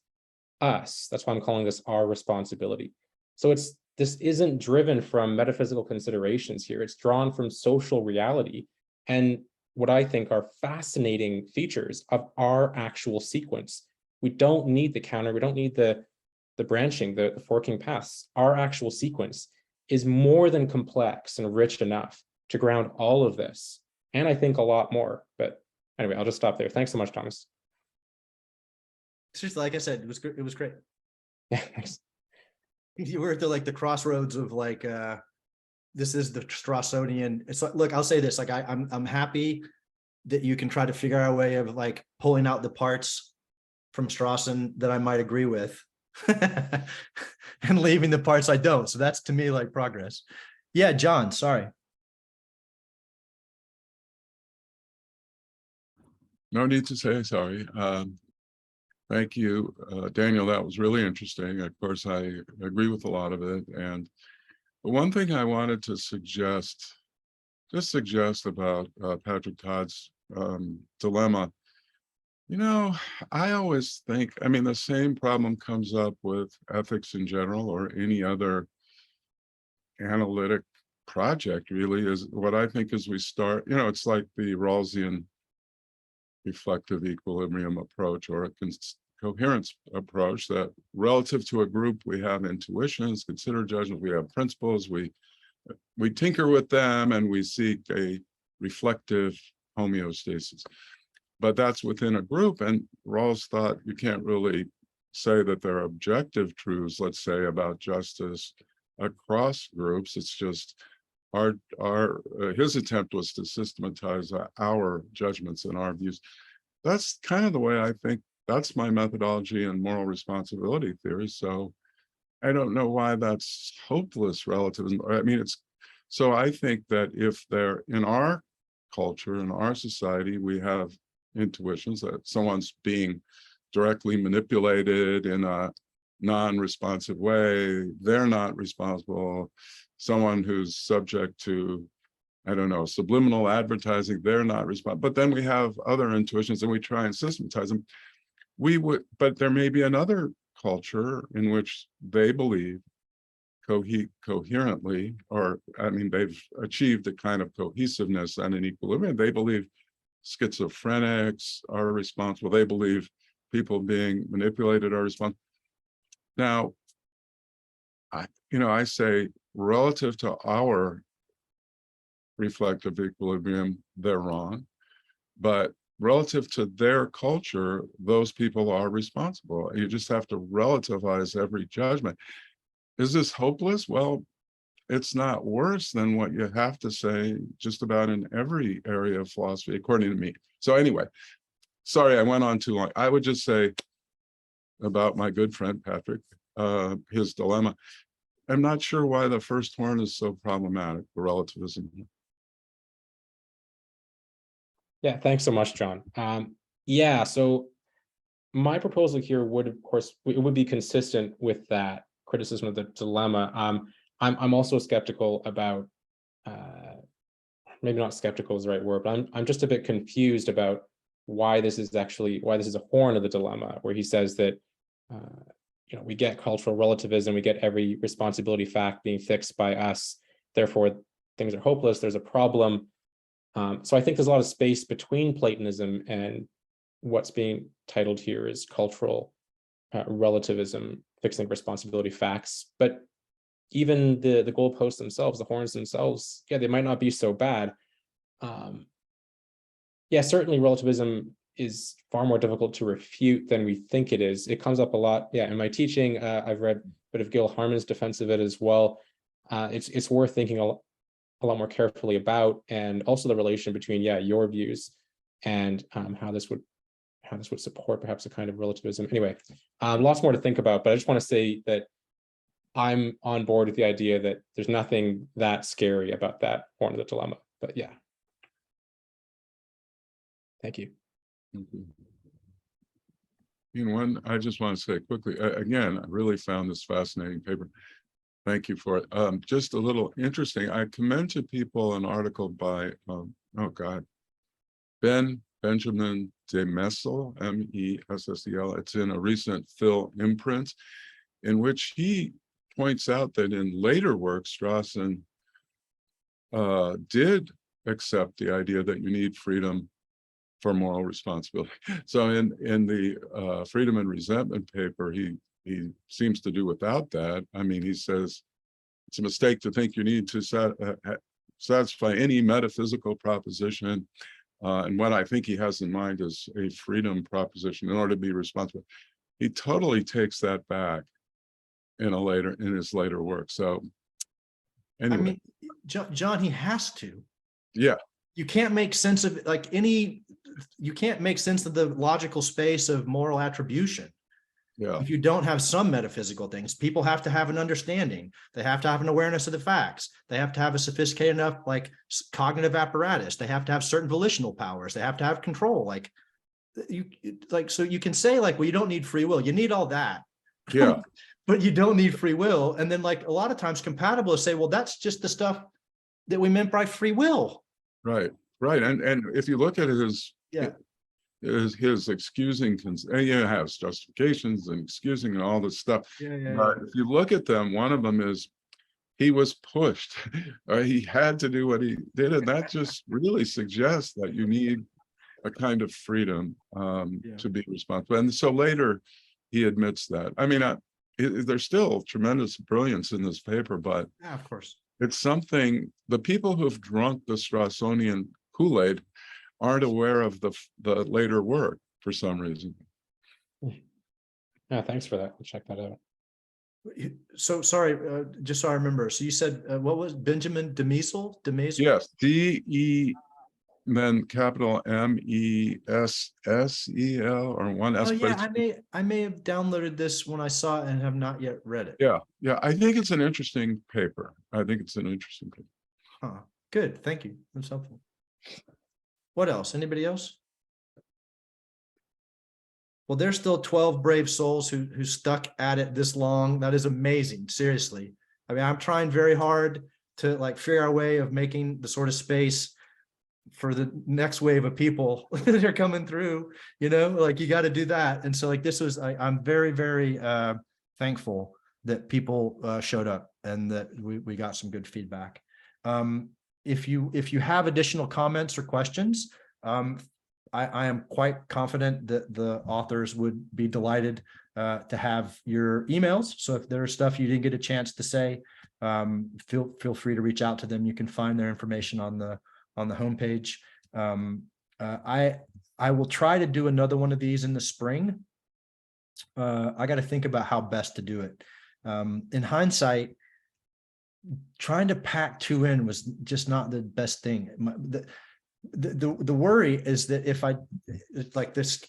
us. That's why I'm calling this our responsibility. So this isn't driven from metaphysical considerations here. It's drawn from social reality and what I think are fascinating features of our actual sequence. We don't need the counter. We don't need the branching, the forking paths. Our actual sequence is more than complex and rich enough to ground all of this. And I think a lot more, but Anyway, I'll just stop there. Thanks so much, Thomas. Seriously, like I said, it was good. It was great. Yeah, thanks. You were at the crossroads of this is the Strassonian. It's like, look, I'll say this, like I'm happy that you can try to figure out a way of like pulling out the parts from Strawson that I might agree with and leaving the parts I don't. So that's to me like progress. Yeah, John, sorry. No need to say sorry. Thank you, Daniel. That was really interesting. Of course, I agree with a lot of it. And the one thing I wanted to suggest about Patrick Todd's dilemma. You know, I always think, I mean, the same problem comes up with ethics in general or any other analytic project, really, is what I think is we start, you know, it's like the Rawlsian reflective equilibrium approach or a coherence approach that relative to a group, we have intuitions, consider judgment, we have principles, we tinker with them and we seek a reflective homeostasis. But that's within a group, and Rawls thought you can't really say that there are objective truths, let's say, about justice across groups. It's just his attempt was to systematize our judgments and our views. That's kind of the way I think. That's my methodology and moral responsibility theory. So I don't know why that's hopeless relativism. I mean, so I think that if they're in our culture, in our society, we have intuitions that someone's being directly manipulated in a non-responsive way, they're not responsible. Someone who's subject to, I don't know, subliminal advertising, they're not responsible. But then we have other intuitions and we try and systematize them. But there may be another culture in which they believe coherently, or I mean, they've achieved a kind of cohesiveness and an equilibrium. They believe schizophrenics are responsible. They believe people being manipulated are responsible. Now, I say relative to our reflective equilibrium, they're wrong, but relative to their culture, those people are responsible. You just have to relativize every judgment. Is this hopeless? Well, it's not worse than what you have to say just about in every area of philosophy, according to me. So anyway, sorry, I went on too long. I would just say about my good friend, Patrick, his dilemma. I'm not sure why the first horn is so problematic, the relativism. Yeah, thanks so much, John. Yeah, so my proposal here would, of course, it would be consistent with that criticism of the dilemma. I'm also skeptical about, maybe not skeptical is the right word, but I'm just a bit confused about why this is a horn of the dilemma, where he says that, we get cultural relativism, we get every responsibility fact being fixed by us, therefore things are hopeless, there's a problem. So I think there's a lot of space between Platonism and what's being titled here is cultural relativism, fixing responsibility facts. But even the goalposts themselves, the horns themselves, yeah, they might not be so bad. Yeah, certainly relativism is far more difficult to refute than we think it is. It comes up a lot. Yeah, in my teaching, I've read a bit of Gil Harman's defense of it as well. It's worth thinking a lot more carefully about, and also the relation between, yeah, your views and how this would support perhaps a kind of relativism. Anyway, lots more to think about, but I just want to say that I'm on board with the idea that there's nothing that scary about that horn of the dilemma. But yeah. Thank you. I just want to say quickly, again, I really found this fascinating paper. Thank you for it. Just a little interesting. I commend to people an article by, Benjamin de Messel, M-E-S-S-E-L. It's in a recent Phil imprint, in which he points out that in later works, Strawson did accept the idea that you need freedom for moral responsibility. So in the Freedom and Resentment paper, he seems to do without that. I mean, he says it's a mistake to think you need to satisfy any metaphysical proposition And what I think he has in mind is a freedom proposition in order to be responsible. He totally takes that back in his later work. So anyway, I mean, John, he has to. yeah, You can't make sense of you can't make sense of the logical space of moral attribution yeah, if you don't have some metaphysical things. People have to have an understanding. They have to have an awareness of the facts. They have to have a sophisticated enough cognitive apparatus. They have to have certain volitional powers. They have to have control. So you can say well, you don't need free will. You need all that. yeah. But you don't need free will. And then a lot of times compatibilists say, well, that's just the stuff that we meant by free will. Right, right. And if you look at his excusing, has justifications and excusing and all this stuff. But if you look at them, one of them is he was pushed. He had to do what he did, and that just really suggests that you need a kind of freedom to be responsible. And so later, he admits that. I mean, there's still tremendous brilliance in this paper, but Yeah, of course. it's something the people who've drunk the Strawsonian Kool-Aid aren't aware of the later work for some reason. Yeah, thanks for that. We'll check that out. So sorry, just so I remember. So you said what was Benjamin Demisel? Yes, D-E, then capital M-E-S-S-E-L, or one S. Oh yeah, I may have downloaded this when I saw it and have not yet read it. Yeah, I think it's an interesting paper. Huh. Good, thank you. That's helpful. What else? Anybody else? Well, there's still 12 brave souls who stuck at it this long. That is amazing. Seriously. I mean, I'm trying very hard to figure out a way of making the sort of space for the next wave of people that are coming through, you got to do that. And so this was, I'm very, very thankful that people showed up and that we got some good feedback. If you have additional comments or questions, I am quite confident that the authors would be delighted to have your emails. So if there's stuff you didn't get a chance to say, feel free to reach out to them. You can find their information on the homepage. I will try to do another one of these in the spring. I got to think about how best to do it. In hindsight, trying to pack 2 in was just not the best thing. The worry is that if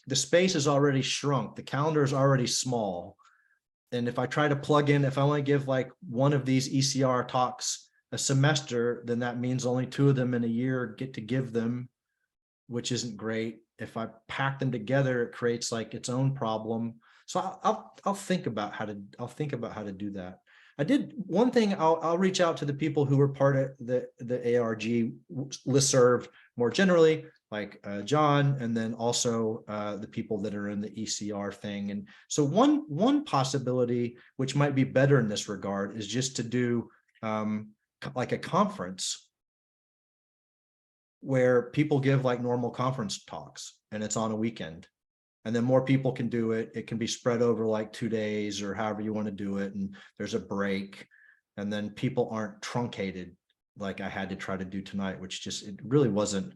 the space is already shrunk, the calendar is already small. And if I try to plug in, if I only give one of these ECR talks a semester, then that means only 2 of them in a year get to give them, which isn't great. If I pack them together, it creates its own problem. So I'll think about how to do that. I did one thing. I'll reach out to the people who were part of the ARRG listserv more generally, like John, and then also the people that are in the ECR thing. And so one possibility, which might be better in this regard, is just to do a conference where people give normal conference talks, and it's on a weekend. And then more people can do it. It can be spread over 2 days or however you want to do it. And there's a break. And then people aren't truncated like I had to try to do tonight, which it really wasn't.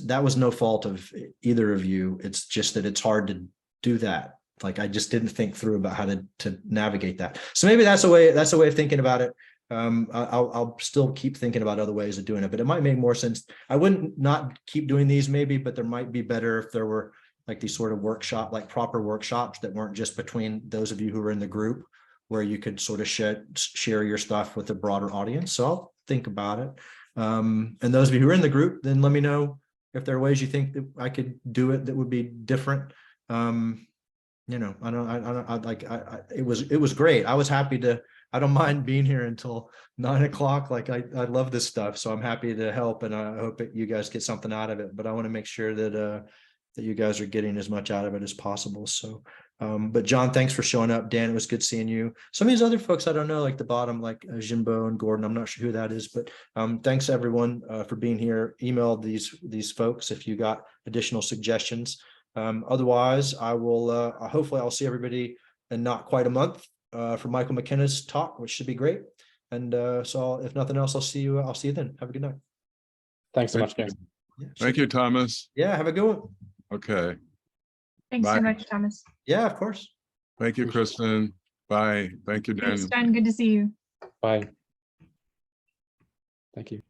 That was no fault of either of you. It's just that it's hard to do that. I just didn't think through about how to navigate that. So maybe that's a way of thinking about it. I'll still keep thinking about other ways of doing it, but it might make more sense. I wouldn't not keep doing these maybe, but there might be better if there were these sort of proper workshops that weren't just between those of you who are in the group, where you could sort of share your stuff with a broader audience. So I'll think about it. And those of you who are in the group, then let me know if there are ways you think that I could do it that would be different. It was great. I was happy to. I don't mind being here until 9 o'clock. I love this stuff, so I'm happy to help, and I hope that you guys get something out of it. But I want to make sure that you guys are getting as much out of it as possible. So, but John, thanks for showing up. Dan, it was good seeing you. Some of these other folks, I don't know, the bottom, Jimbo and Gordon, I'm not sure who that is, but thanks everyone for being here. Email these folks if you got additional suggestions. Otherwise, I will, hopefully I'll see everybody in not quite a month for Michael McKenna's talk, which should be great. And so if nothing else, I'll see you then. Have a good night. Thanks so much, guys. Yeah, Thank you, Thomas. Yeah, have a good one. Okay. Thanks Bye. so much, Thomas. Yeah, of course. Thank you, Kristen. Bye. Thank you, Thanks, Daniel. Jen. Good to see you. Bye. Thank you.